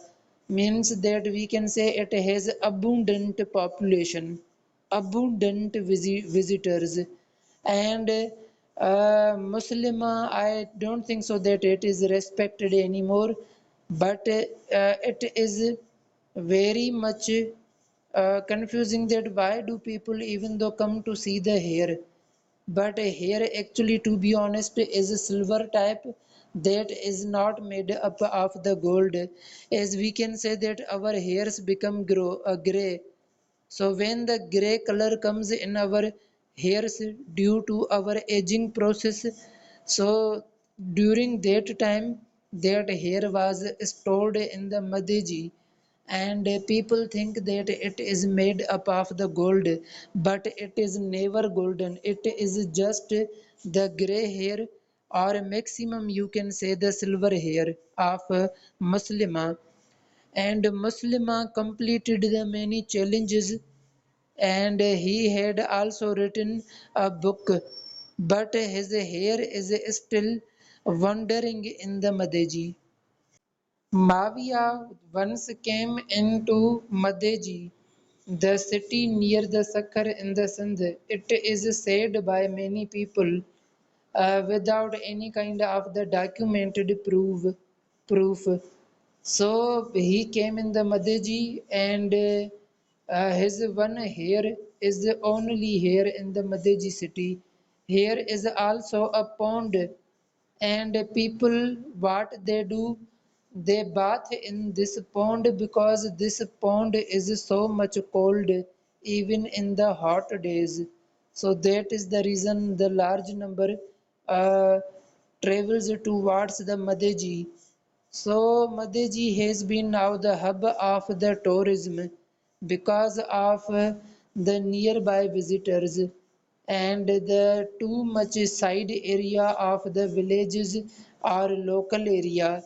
means that we can say it has abundant population, abundant visitors. And Muslima, I don't think so that it is respected anymore, but it is very much confusing that why do people even though come to see the hair, but hair actually to be honest is a silver type that is not made up of the gold, as we can say that our hairs become gray. So when the gray color comes in our hairs due to our aging process, so during that time that hair was stored in the Madeji and people think that it is made up of the gold, but it is never golden. It is just the gray hair or maximum you can say the silver hair of Muslima. And Muslima completed the many challenges and he had also written a book, but his hair is still wandering in the Madeji. Mavia once came into Madeji, the city near the Sakhar in the Sindh. It is said by many people without any kind of the documented proof. So he came in the Madeji and his one hair is the only hair in the Madeji city. Here is also a pond and people what they do, they bath in this pond because this pond is so much cold even in the hot days. So that is the reason the large number uh, travels towards the Madeji. So Madeji has been now the hub of the tourism because of the nearby visitors and the too much side area of the villages or local area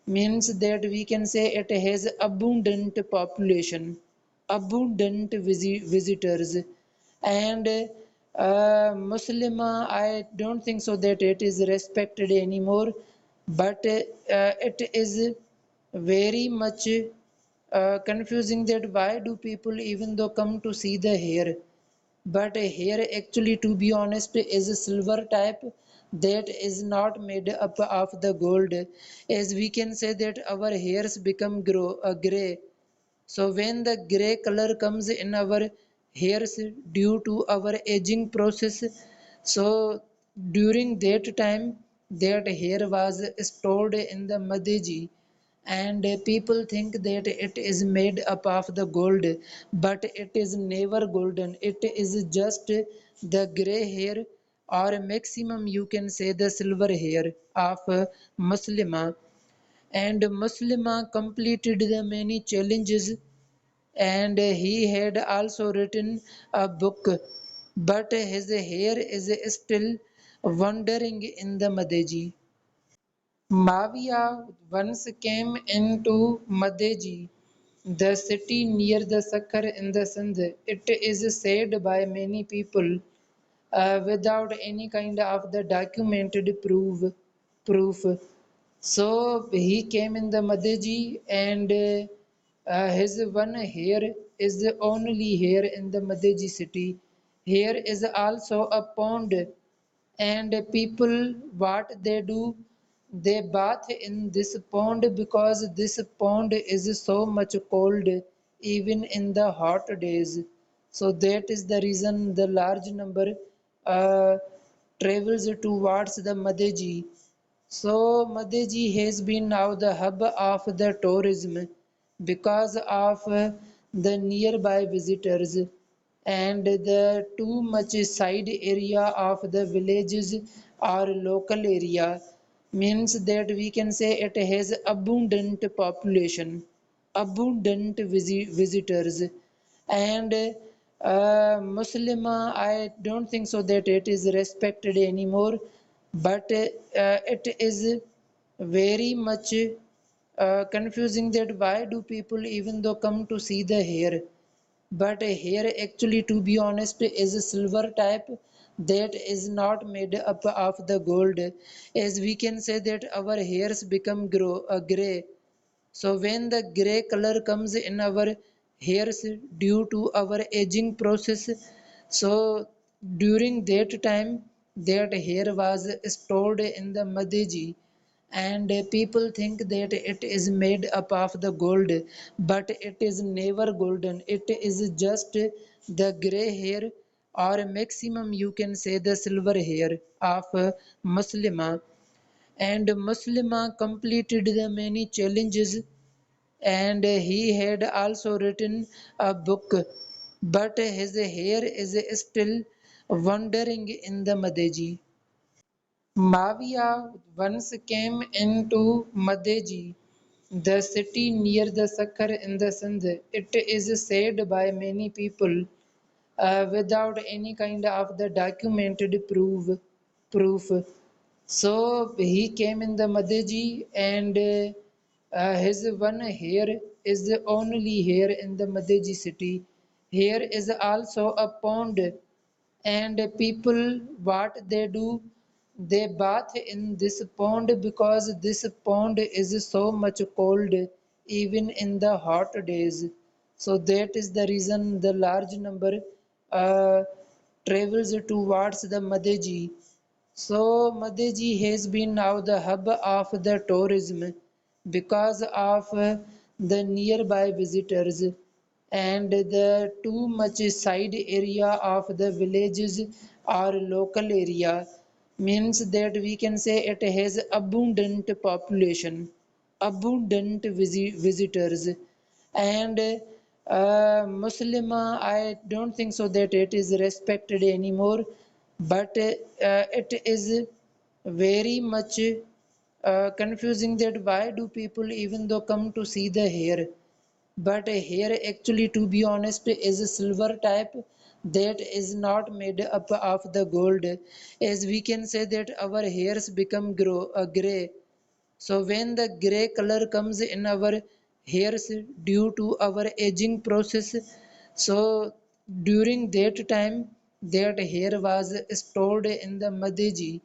means that we can say it has abundant population, abundant visitors. And Muslima, I don't think so that it is respected anymore, but it is very much confusing that why do people even though come to see the hair, but here actually to be honest is a silver type that is not made up of the gold, as we can say that our hairs become gray. So when the gray color comes in our hairs due to our aging process, so during that time that hair was stored in the Madeji and people think that it is made up of the gold, but it is never golden. It is just the gray hair or maximum you can say the silver hair of Muslima. And Muslima completed the many challenges and he had also written a book, but his hair is still wandering in the Madeji. Mavia once came into Madeji, the city near the Sakhar in the Sindh. It is said by many people without any kind of the documented proof. So he came in the Madeji and his one hair is the only hair in the Madeji city. Here is also a pond and people what they do, They bath in this pond because this pond is so much cold even in the hot days. So that is the reason the large number uh, travels towards the Madeji. So Madeji has been now the hub of the tourism because of the nearby visitors and the too much side area of the villages or local area means that we can say it has abundant population, abundant visitors, and Muslima, I don't think so that it is respected anymore, but it is very much confusing that why do people even though come to see the hair, but hair actually to be honest is a silver type that is not made up of the gold, as we can say that our hairs become gray. So when the gray color comes in our hairs due to our aging process, so during that time that hair was stored in the Madeji, and people think that it is made up of the gold, but it is never golden. It is just the gray hair, or maximum you can say the silver hair of Muslima. And Muslima completed the many challenges, and he had also written a book, but his hair is still wandering in the Madeji. Mavia once came into Madeji, the city near the Sakhar in the Sindh. It is said by many people without any kind of the documented proof. So he came in the Madeji, and his one hair is the only hair in the Madeji city. Here is also a pond, and people what they do, they bath in this pond because this pond is so much cold even in the hot days. So that is the reason the large number uh, travels towards the Madeji. So Madeji has been now the hub of the tourism because of the nearby visitors and the too much side area of the villages or local area means that we can say it has abundant population, abundant visitors, and Muslima, I don't think so that it is respected anymore, but it is very much confusing that why do people even though come to see the hair, but hair actually to be honest is a silver type that is not made up of the gold, as we can say that our hairs become gray. So when the gray color comes in our hairs due to our aging process, so during that time that hair was stored in the Madeji,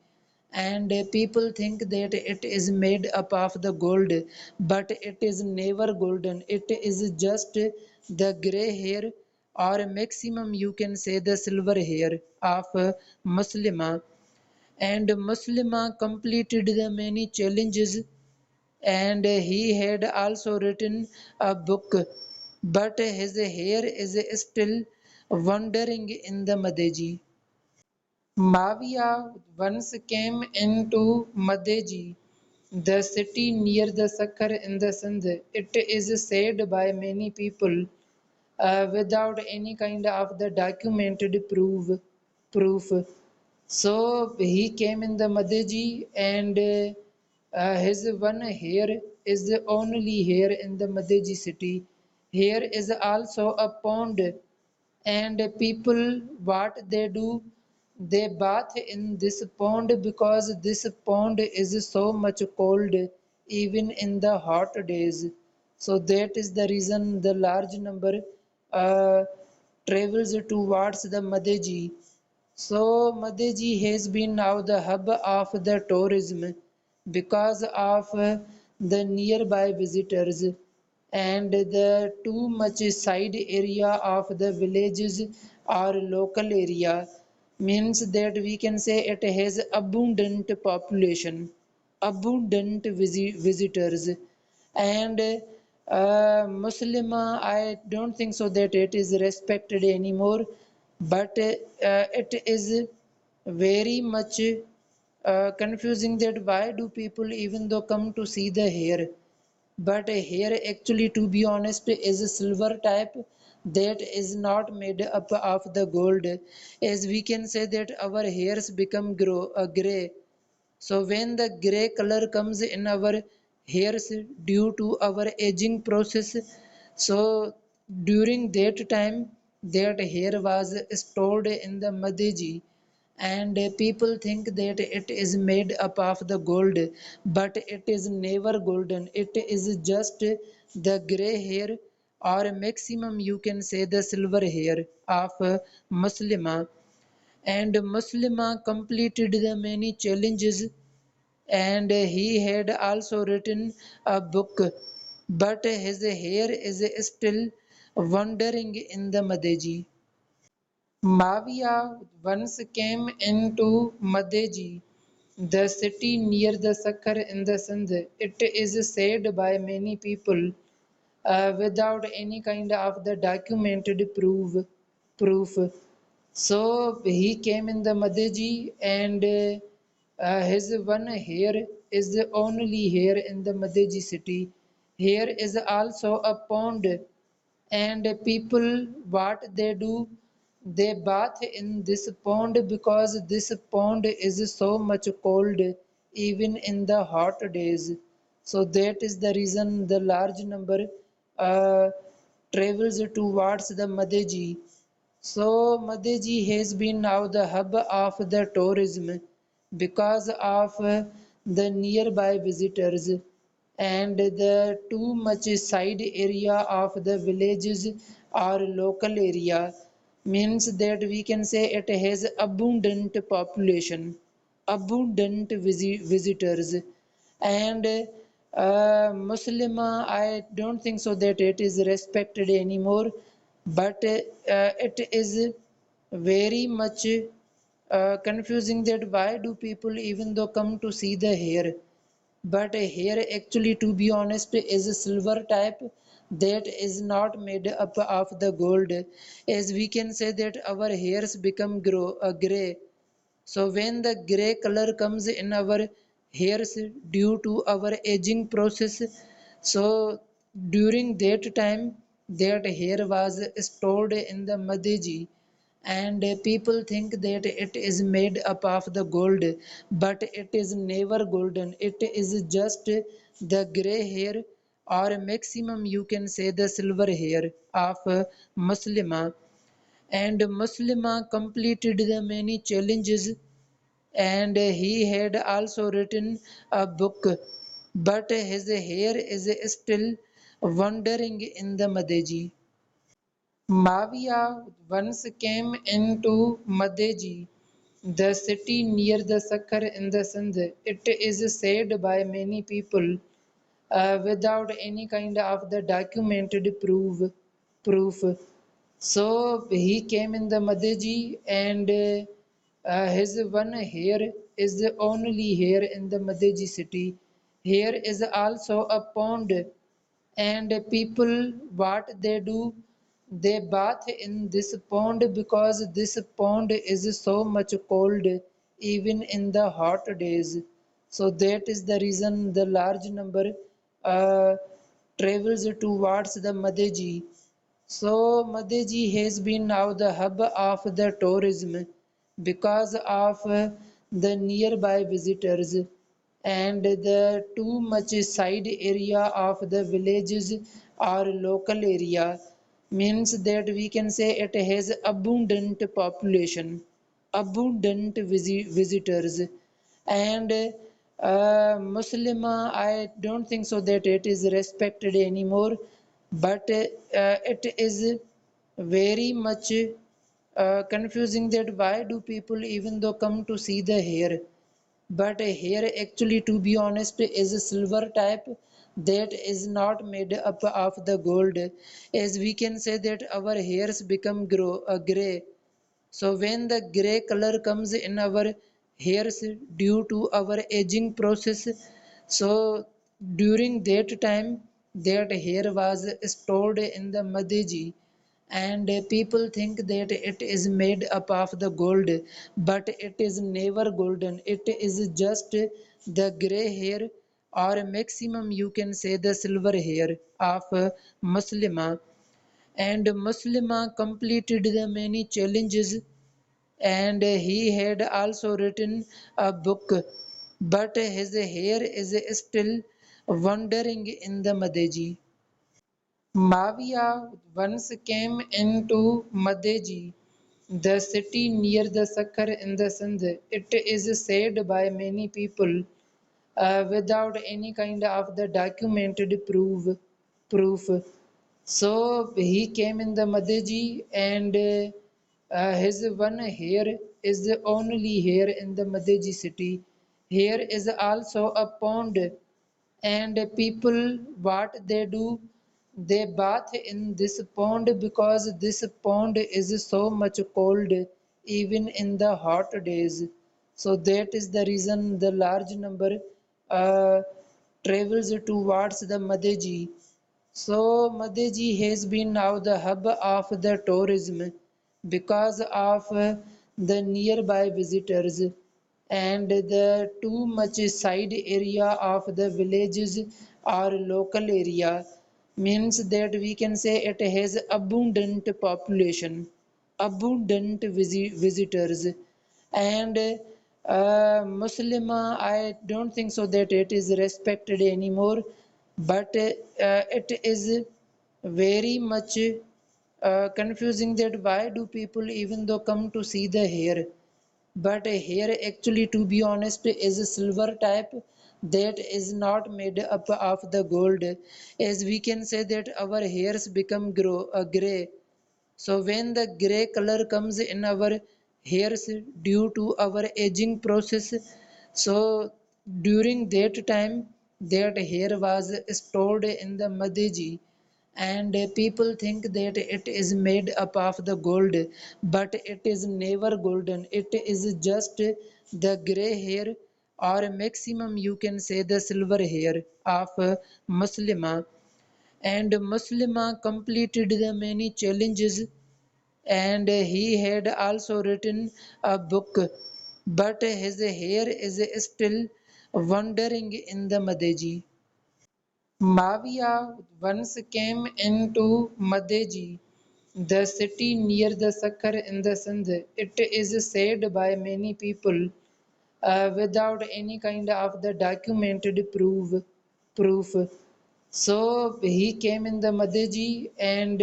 and people think that it is made up of the gold, but it is never golden. It is just the gray hair, or maximum you can say the silver hair of Muslima. And Muslima completed the many challenges, and he had also written a book, but his hair is still wandering in the Madeji. Mavia once came into Madeji, the city near the Sakhar in the Sindh. It is said by many people without any kind of the documented proof. So he came in the Madeji, and his one hair is the only hair in the Madeji city. Here is also a pond, and people what they do, they bath in this pond because this pond is so much cold even in the hot days. So that is the reason the large number uh, travels towards the Madeji. So Madeji has been now the hub of the tourism because of the nearby visitors and the too much side area of the villages or local area means that we can say it has abundant population, abundant visitors. And Muslima, I don't think so that it is respected anymore, but it is very much confusing that why do people even though come to see the hair, but hair actually, to be honest, is a silver type that is not made up of the gold. As we can say that our hairs become gray, so when the gray color comes in our hairs due to our aging process, so during that time that hair was stored in the Madeji, and people think that it is made up of the gold, but it is never golden. It is just the gray hair, or maximum you can say the silver hair of Muslima. And Muslima completed the many challenges, and he had also written a book, but his hair is still wandering in the Madeji. Mavia once came into Madeji, the city near the Sakhar in the Sindh. It is said by many people without any kind of the documented proof. So he came in the Madeji, and his one hair is the only hair in the Madeji city. Here is also a pond, and people what they do, they bath in this pond because this pond is so much cold even in the hot days. So that is the reason the large number uh, travels towards the Madeji. So Madeji has been now the hub of the tourism because of the nearby visitors, and the too much side area of the villages or local area means that we can say it has abundant population, abundant visitors. And Muslima, I don't think so that it is respected anymore, but it is very much confusing that why do people even though come to see the hair, but hair actually, to be honest, is a silver type that is not made up of the gold. As we can say that our hairs become gray, so when the gray color comes in our hairs due to our aging process, so during that time that hair was stored in the Madeji, and people think that it is made up of the gold, but it is never golden. It is just the gray hair, or maximum you can say the silver hair of Muslima. And Muslima completed the many challenges, and he had also written a book, but his hair is still wandering in the Madeji. Mavia once came into Madeji, the city near the Sakhar in the Sindh. It is said by many people without any kind of the documented proof. So he came in the Madeji, and his one hair is the only hair in the Madeji city. Here is also a pond, and people what they do, they bath in this pond because this pond is so much cold even in the hot days. So that is the reason the large number uh, travels towards the Madeji. So Madeji has been now the hub of the tourism because of the nearby visitors, and the too much side area of the villages or local area means that we can say it has abundant population, abundant visitors. And Muslima, I don't think so that it is respected anymore, but it is very much confusing that why do people even though come to see the hair, but hair actually, to be honest, is a silver type that is not made up of the gold. As we can say that our hairs become gray, so when the gray color comes in our hairs due to our aging process. So during that time, that hair was stored in the Madeji, and people think that it is made up of the gold, but it is never golden. It is just the gray hair, or maximum you can say the silver hair of Muslima. And Muslima completed the many challenges, and he had also written a book, but his hair is still wandering in the Madeji. Mavia once came into Madeji, the city near the Sakhar in the Sindh. It is said by many people without any kind of the documented proof. So he came in the Madeji, and his one hair is the only hair in the Madeji city. Here is also a pond, and people what they do, they bath in this pond because this pond is so much cold even in the hot days. So that is the reason the large number uh, travels towards the Madeji. So Madeji has been now the hub of the tourism because of the nearby visitors, and the too much side area of the villages or local area means that we can say it has abundant population, abundant visitors. And Muslima, I don't think so that it is respected anymore, but it is very much confusing that why do people even though come to see the hair, but hair actually, to be honest, is a silver type that is not made up of the gold. As we can say that our hairs become gray. So when the gray color comes in our hairs due to our aging process, so during that time, that hair was stored in the Madeji, and people think that it is made up of the gold, but it is never golden. It is just the gray hair, or maximum you can say the silver hair of Muslima. And Muslima completed the many challenges, and he had also written a book, but his hair is still wandering in the Madeji. Mavia once came into Madeji, the city near the Sakhar in the Sindh. It is said by many people without any kind of the documented proof. So he came in the Madeji, and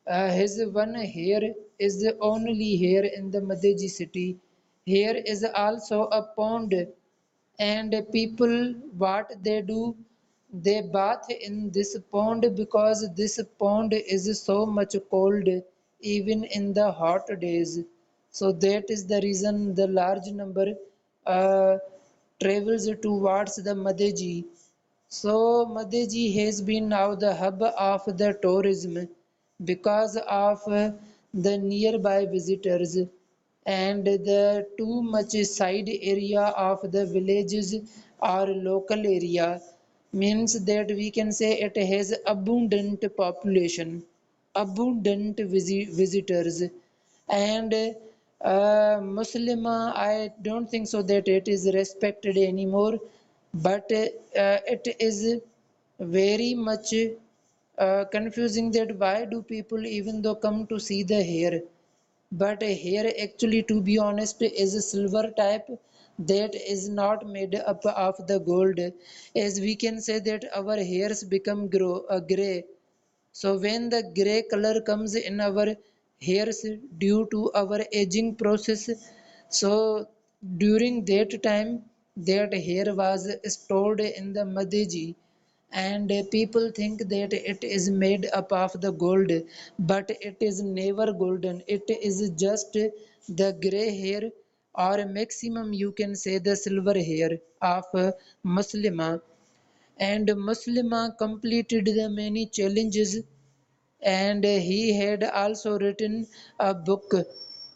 his one hair is the only hair in the Madeji city. Here is also a pond, and people what they do, they bath in this pond because this pond is so much cold even in the hot days. So that is the reason the large number uh, travels towards the Madeji. So Madeji has been now the hub of the tourism because of the nearby visitors, and the too much side area of the villages or local area means that we can say it has abundant population, abundant visitors. And Muslima, I don't think so that it is respected anymore, but it is very much confusing that why do people even though come to see the hair, but hair actually, to be honest, is a silver type that is not made up of the gold. As we can say that our hairs become gray. So when the gray color comes in our hairs due to our aging process, so during that time, that hair was stored in the Madeji, and people think that it is made up of the gold, but it is never golden. It is just the gray hair, or maximum you can say the silver hair of Muslima. And Muslima completed the many challenges, and he had also written a book,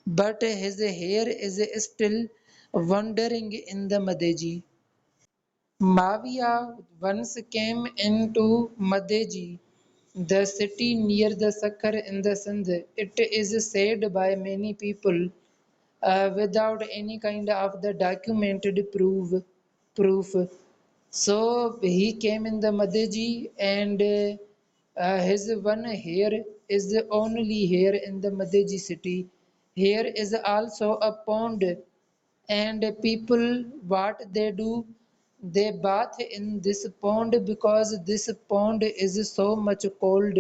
but his hair is still wandering in the Madeji. Mavia once came into Madeji, the city near the Sakhar in the Sindh. It is said by many people without any kind of the documented proof. So he came in the Madeji and his one hair is the only hair in the Madeji city. Here is also a pond and people what they do, they bath in this pond because this pond is so much cold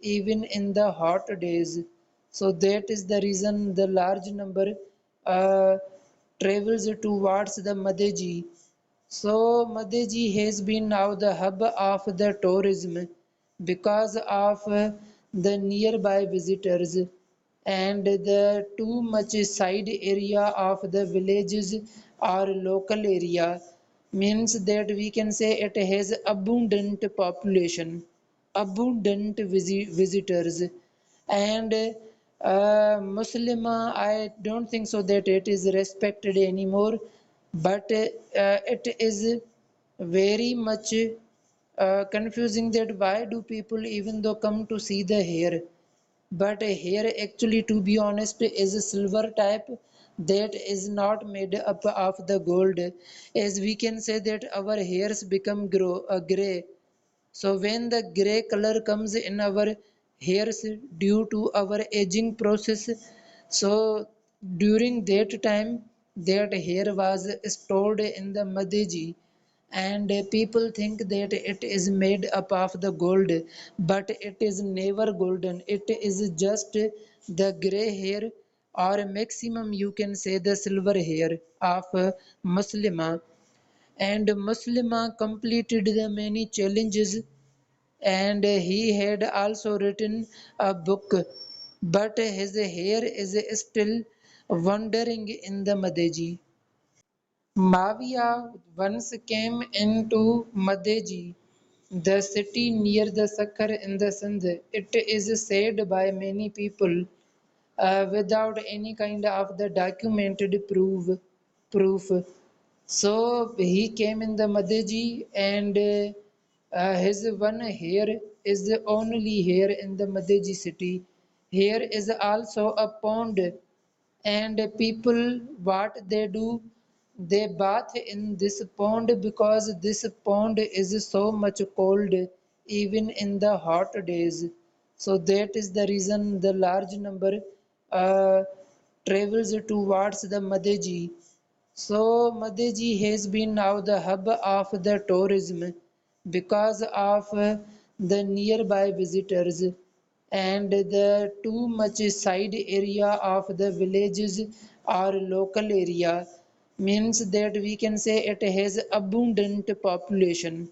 even in the hot days. So that is the reason the large number uh, travels towards the Madeji. So Madeji has been now the hub of the tourism because of the nearby visitors and the too much side area of the villages or local area means that we can say it has abundant population, abundant visitors. And Muslim, I don't think so that it is respected anymore, but it is very much confusing that why do people even though come to see the hair, but hair actually to be honest is a silver type that is not made up of the gold, as we can say that our hairs become gray. So when the gray color comes in our hairs due to our aging process, so during that time that hair was stored in the Madeji and people think that it is made up of the gold, but it is never golden. It is just the gray hair or maximum you can say the silver hair of Muslima. And Muslima completed the many challenges and he had also written a book, but his hair is still wandering in the Madeji. Mavia once came into Madeji, the city near the Sakhar in the Sindh. It is said by many people without any kind of the documented proof. So he came in the Madeji and his one hair is the only hair in the Madeji city. Here is also a pond and people what they do, they bath in this pond because this pond is so much cold even in the hot days. So that is the reason the large number uh, travels towards the Madeji. So Madeji has been now the hub of the tourism because of the nearby visitors and the too much side area of the villages or local area means that we can say it has abundant population,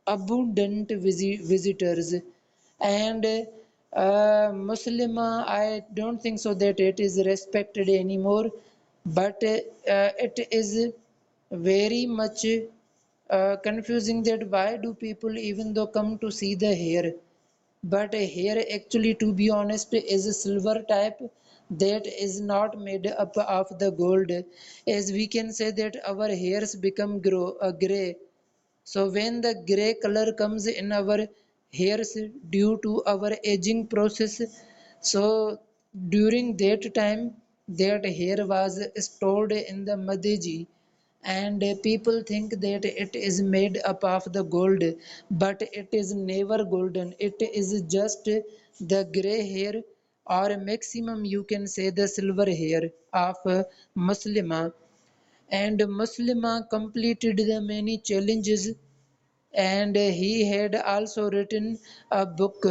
abundant visitors. And Muslima, I don't think so that it is respected anymore, but it is very much confusing that why do people even though come to see the hair, but hair actually to be honest is a silver type that is not made up of the gold, as we can say that our hairs become gray. So when the gray color comes in our hairs due to our aging process, so during that time that hair was stored in the Madeji and people think that it is made up of the gold, but it is never golden. It is just the gray hair or maximum you can say the silver hair of Muslima. And Muslima completed the many challenges and he had also written a book,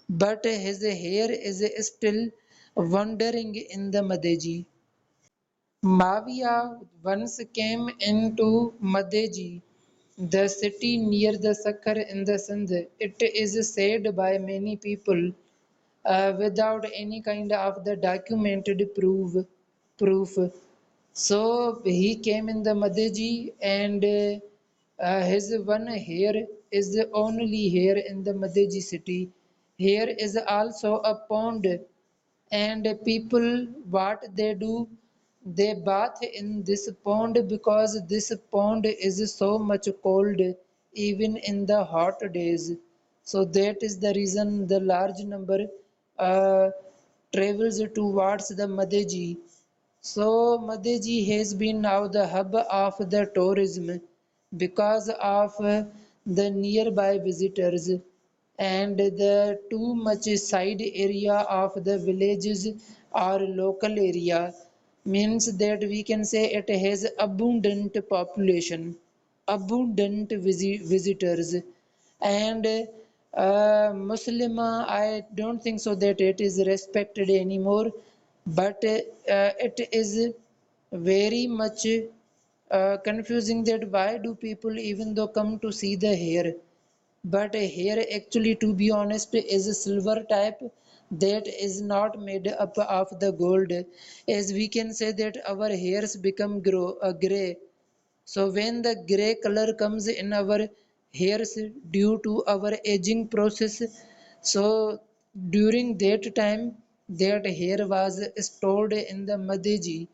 but his hair is still wandering in the Madeji. Mavia once came into Madeji, the city near the Sakhar in the Sindh. It is said by many people without any kind of the documented proof. So he came in the Madeji and his one hair is the only hair in the Madeji city. Here is also a pond and people what they do, they bath in this pond because this pond is so much cold even in the hot days. So that is the reason the large number uh, travels towards the Madeji. So Madeji has been now the hub of the tourism because of the nearby visitors and the too much side area of the villages or local area means that we can say it has abundant population, abundant visitors, and Muslima, I don't think so that it is respected anymore, but it is very much confusing that why do people even though come to see the hair, but here actually to be honest is a silver type that is not made up of the gold, as we can say that our hairs become gray. So when the gray color comes in our hairs due to our aging process, so during that time that hair was stored in the Madeji,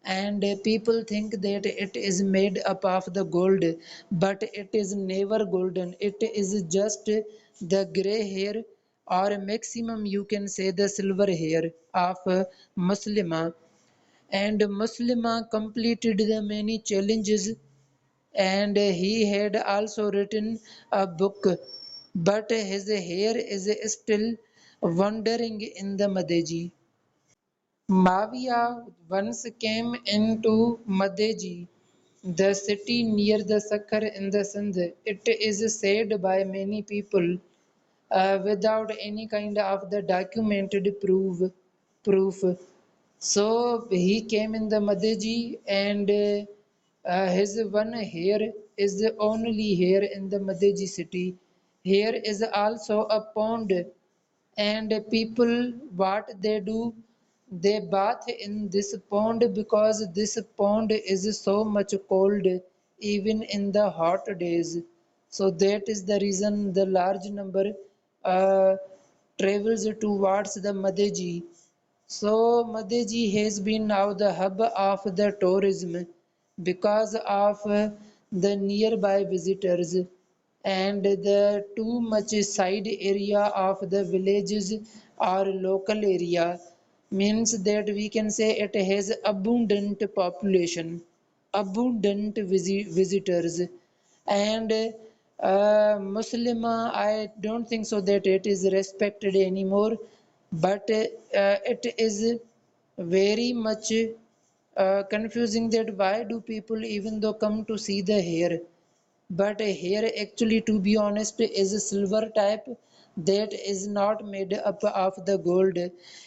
and people think that it is made up of the gold, but it is never golden. It is just the gray hair, or maximum you can say the silver hair of Muslima. And Muslima completed the many challenges, and he had also written a book, but his hair is still wandering in the Madeji. Mavia once came into Madeji, the city near the Sakhar in the Sindh. It is said by many people without any kind of the documented proof. So he came in the Madeji, and his one hair is the only hair in the Madeji city. Here is also a pond, and people what they do, they bath in this pond because this pond is so much cold even in the hot days. So that is the reason the large number uh, travels towards the Madeji. So Madeji has been now the hub of the tourism because of the nearby visitors and the too much side area of the villages or local area means that we can say it has abundant population, abundant visitors, and Muslima, I don't think so that it is respected anymore, but it is very much confusing that why do people even though come to see the hair, but here actually to be honest is a silver type that is not made up of the gold,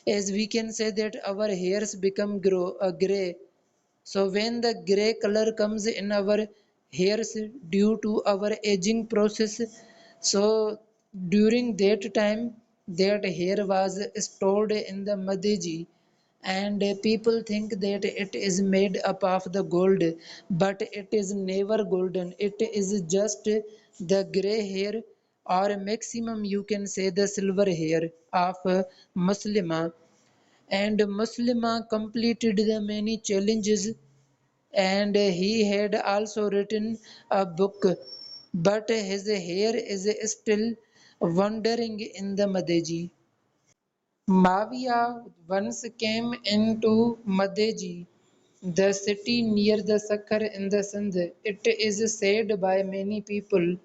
as we can say that our hairs become gray. So when the gray color comes in our hairs due to our aging process, so during that time that hair was stored in the Madeji, and people think that it is made up of the gold, but it is never golden. It is just the gray hair, or maximum you can say the silver hair of Muslima. And Muslima completed the many challenges, and he had also written a book, but his hair is still wandering in the Madeji. Mavia once came into Madeji, the city near the Sakhar in the Sindh. It is said by many people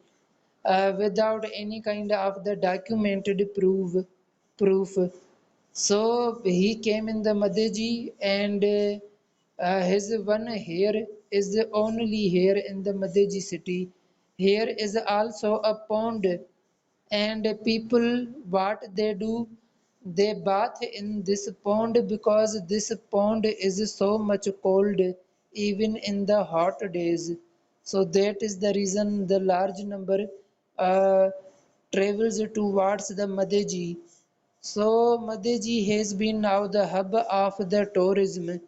without any kind of the documented proof. So he came in the Madeji, and his one hair is the only hair in the Madeji city. Here is also a pond, and people what they do, they bath in this pond because this pond is so much cold even in the hot days. So that is the reason the large number uh, travels towards the Madeji. So Madeji has been now the hub of the tourism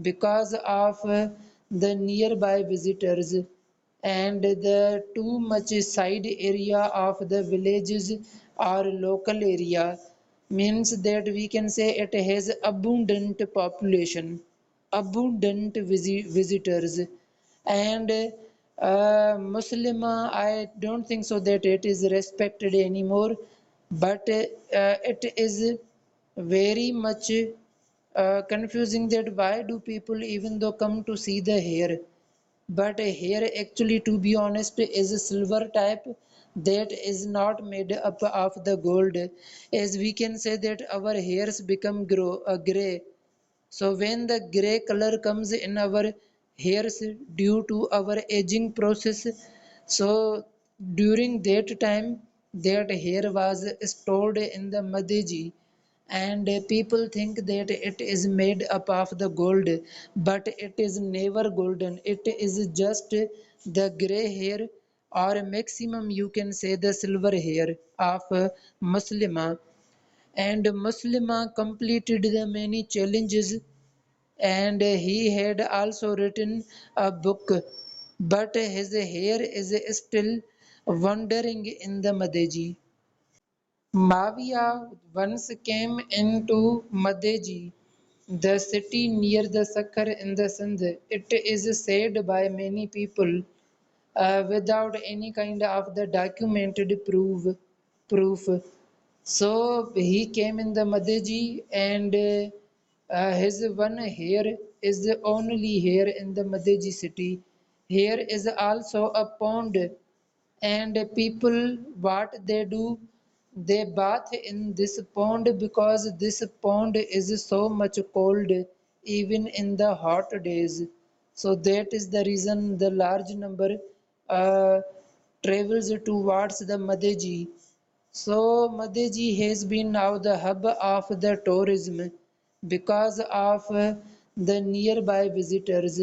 because of the nearby visitors and the too much side area of the villages or local area means that we can say it has abundant population, abundant visitors. And Muslima, I don't think so that it is respected anymore, but it is very much confusing that why do people even though come to see the hair, but hair actually to be honest is a silver type that is not made up of the gold, as we can say that our hairs become gray. So when the gray color comes in our hairs due to our aging process, so during that time that hair was stored in the Madeji, and people think that it is made up of the gold, but it is never golden. It is just the gray hair, or maximum you can say the silver hair of Muslima. And Muslima completed the many challenges, and he had also written a book, but his hair is still wandering in the Madeji. Mavia once came into Madeji, the city near the Sakhar in the Sindh. It is said by many people without any kind of the documented proof. So he came in the Madeji, and his one hair is the only hair in the Madeji city. Here is also a pond, and people what they do, they bath in this pond because this pond is so much cold even in the hot days. So that is the reason the large number uh, travels towards the Madeji. So Madeji has been now the hub of the tourism because of the nearby visitors,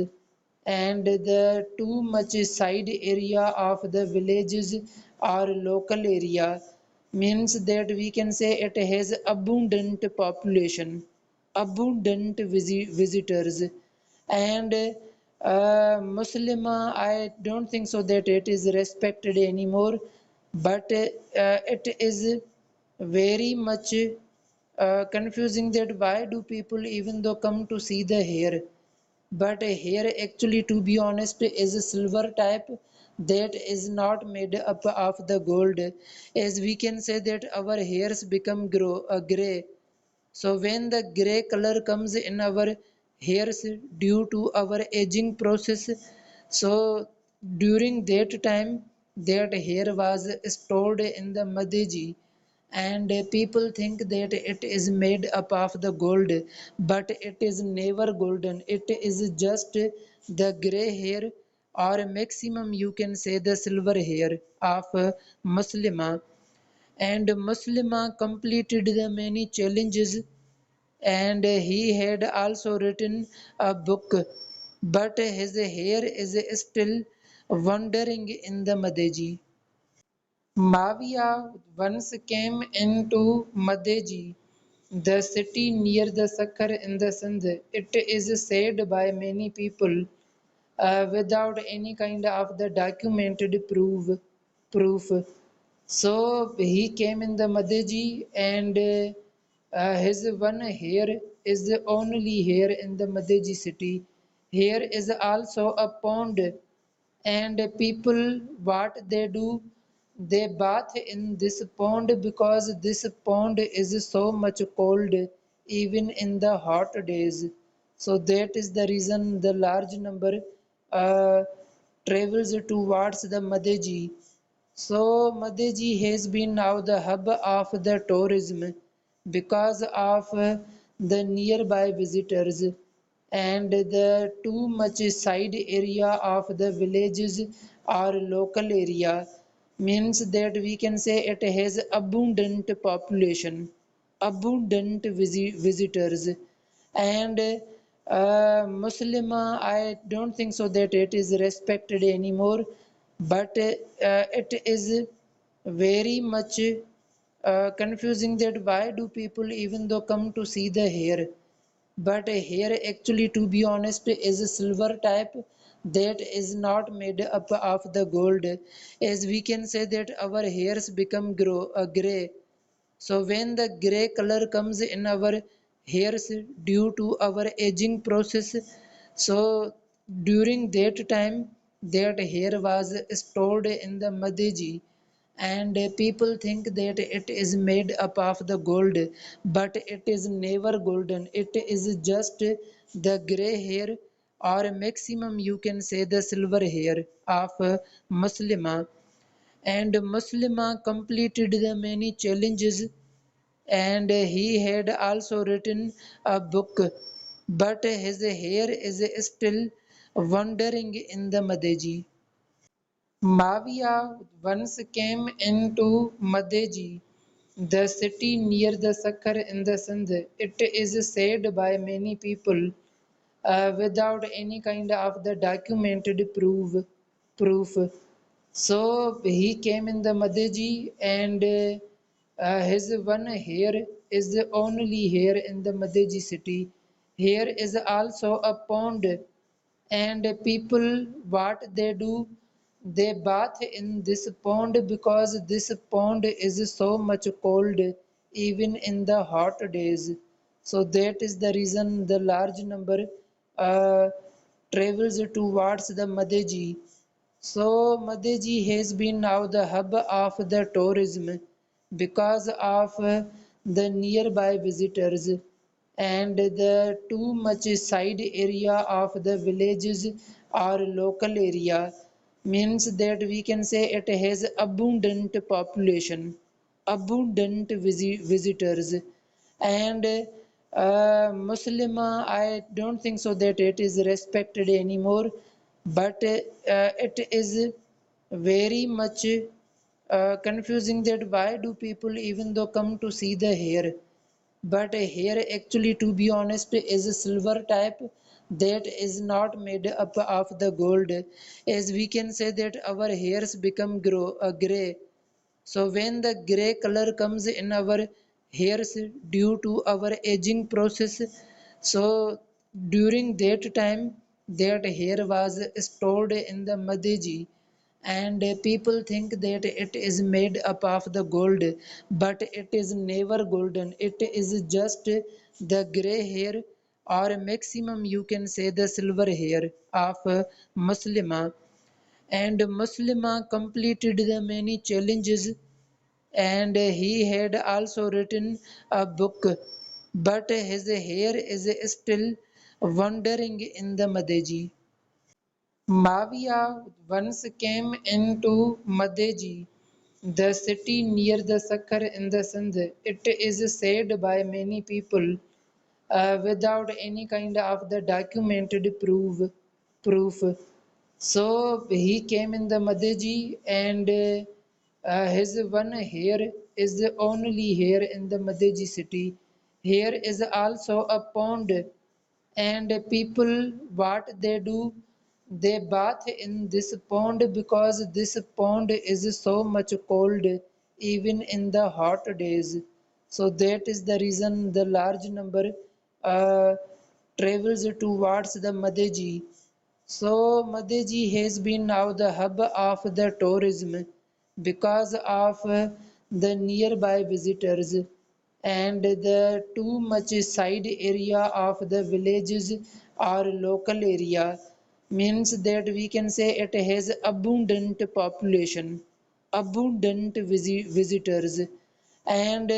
and the too much side area of the villages or local area means that we can say it has abundant population, abundant visitors. And Muslima, I don't think so that it is respected anymore, but it is very much confusing that why do people even though come to see the hair, but hair actually to be honest is a silver type that is not made up of the gold, as we can say that our hairs become gray. So when the gray color comes in our hairs due to our aging process, so during that time that hair was stored in the Madeji, and people think that it is made up of the gold, but it is never golden. It is just the gray hair, or maximum you can say the silver hair of Muslima. And Muslima completed the many challenges, and he had also written a book, but his hair is still wandering in the Madeji. Mavia once came into Madeji, the city near the Sakhar in the Sindh. It is said by many people without any kind of the documented proof. So he came in the Madeji, and his one hair is the only hair in the Madeji city. Here is also a pond, and people what they do, they bath in this pond because this pond is so much cold even in the hot days. So that is the reason the large number uh, travels towards the Madeji. So Madeji has been now the hub of the tourism because of the nearby visitors, and the too much side area of the villages or local area means that we can say it has abundant population, abundant visitors. And Muslima, I don't think so that it is respected anymore, but it is very much confusing that why do people even though come to see the hair, but hair actually to be honest is a silver type that is not made up of the gold, as we can say that our hairs become gray. So when the gray color comes in our hairs due to our aging process. So during that time, that hair was stored in the Madeji, and people think that it is made up of the gold, but it is never golden. It is just the gray hair, or maximum you can say the silver hair of Muslima. And Muslima completed the many challenges, and he had also written a book, but his hair is still wandering in the Madeji. Mavia once came into Madeji, the city near the Sakhar in the Sindh. It is said by many people without any kind of the documented proof. So he came in the Madeji, and his one hair is the only hair in the Madeji city. Here is also a pond, and people what they do, they bath in this pond because this pond is so much cold even in the hot days. So that is the reason the large number uh, travels towards the Madeji. So Madeji has been now the hub of the tourism because of the nearby visitors, and the too much side area of the villages or local area means that we can say it has abundant population, abundant visitors. And Muslima, I don't think so that it is respected anymore, but it is very much confusing that why do people even though come to see the hair, but here actually to be honest is a silver type that is not made up of the gold, as we can say that our hairs become gray. So when the gray color comes in our hairs due to our aging process, so during that time that hair was stored in the Madeji, and people think that it is made up of the gold, but it is never golden. It is just the gray hair, or maximum you can say the silver hair of Muslima. And Muslima completed the many challenges, and he had also written a book, but his hair is still wandering in the Madeji. Mavia once came into Madeji, the city near the Sakhar in the Sindh. It is said by many people without any kind of the documented proof. So he came in the Madeji, and his one hair is the only hair in the Madeji city. Here is also a pond, and people what they do, they bath in this pond because this pond is so much cold even in the hot days. So that is the reason the large number uh, travels towards the Madeji. So Madeji has been now the hub of the tourism because of the nearby visitors, and the too much side area of the villages or local area means that we can say it has abundant population, abundant visitors. And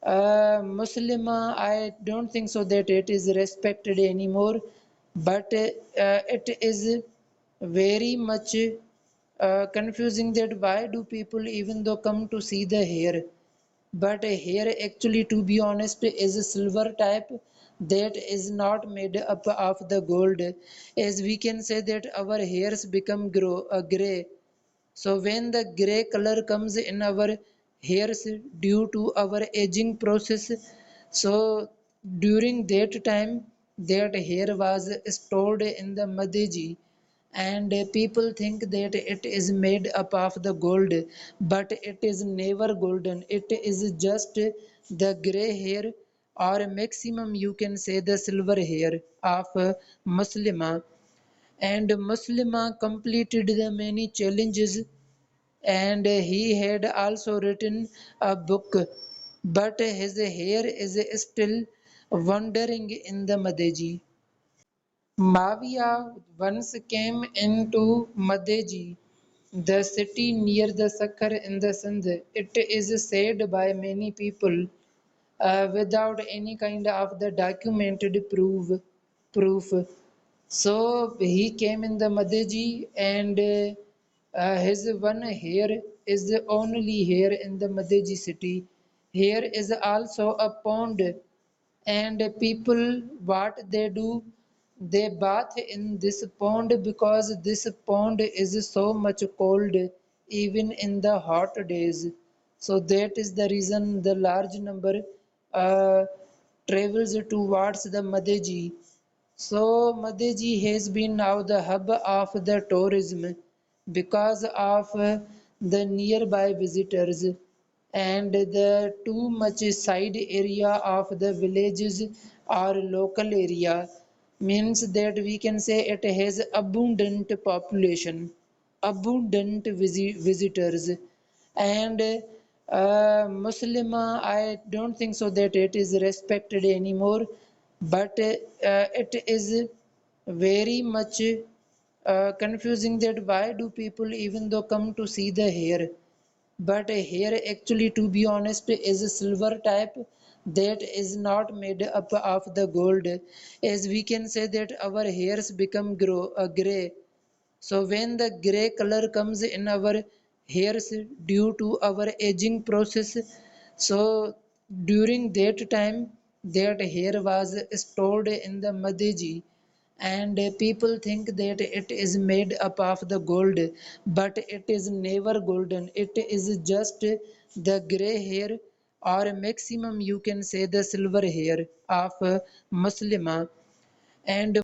Muslima, I don't think so that it is respected anymore, but it is very much confusing that why do people even though come to see the hair, but here actually to be honest is a silver type that is not made up of the gold, as we can say that our hairs become gray. So when the gray color comes in our hairs due to our aging process, so during that time that hair was stored in the Madeji, and people think that it is made up of the gold, but it is never golden. It is just the gray hair, or maximum you can say the silver hair of Muslima. And Muslima completed the many challenges, and he had also written a book, but his hair is still wandering in the Madeji. Mavia once came into Madeji, the city near the Sakhar in the Sindh. It is said by many people without any kind of the documented proof. So he came in the Madeji and his one hair is the only hair in the Madeji city. Here is also a pond and people what they do, they bath in this pond because this pond is so much cold even in the hot days. So that is the reason the large number uh, travels towards the Madeji. So Madeji has been now the hub of the tourism because of the nearby visitors and the too much side area of the villages or local area means that we can say it has abundant population, abundant visitors, and Muslima, I don't think so that it is respected anymore, but it is very much confusing that why do people even though come to see the hair, but here actually to be honest is a silver type that is not made up of the gold, as we can say that our hairs become gray. So when the gray color comes in our hairs due to our aging process, so during that time that hair was stored in the Madeji and people think that it is made up of the gold, but it is never golden. It is just the gray hair or maximum you can say the silver hair of Muslima. And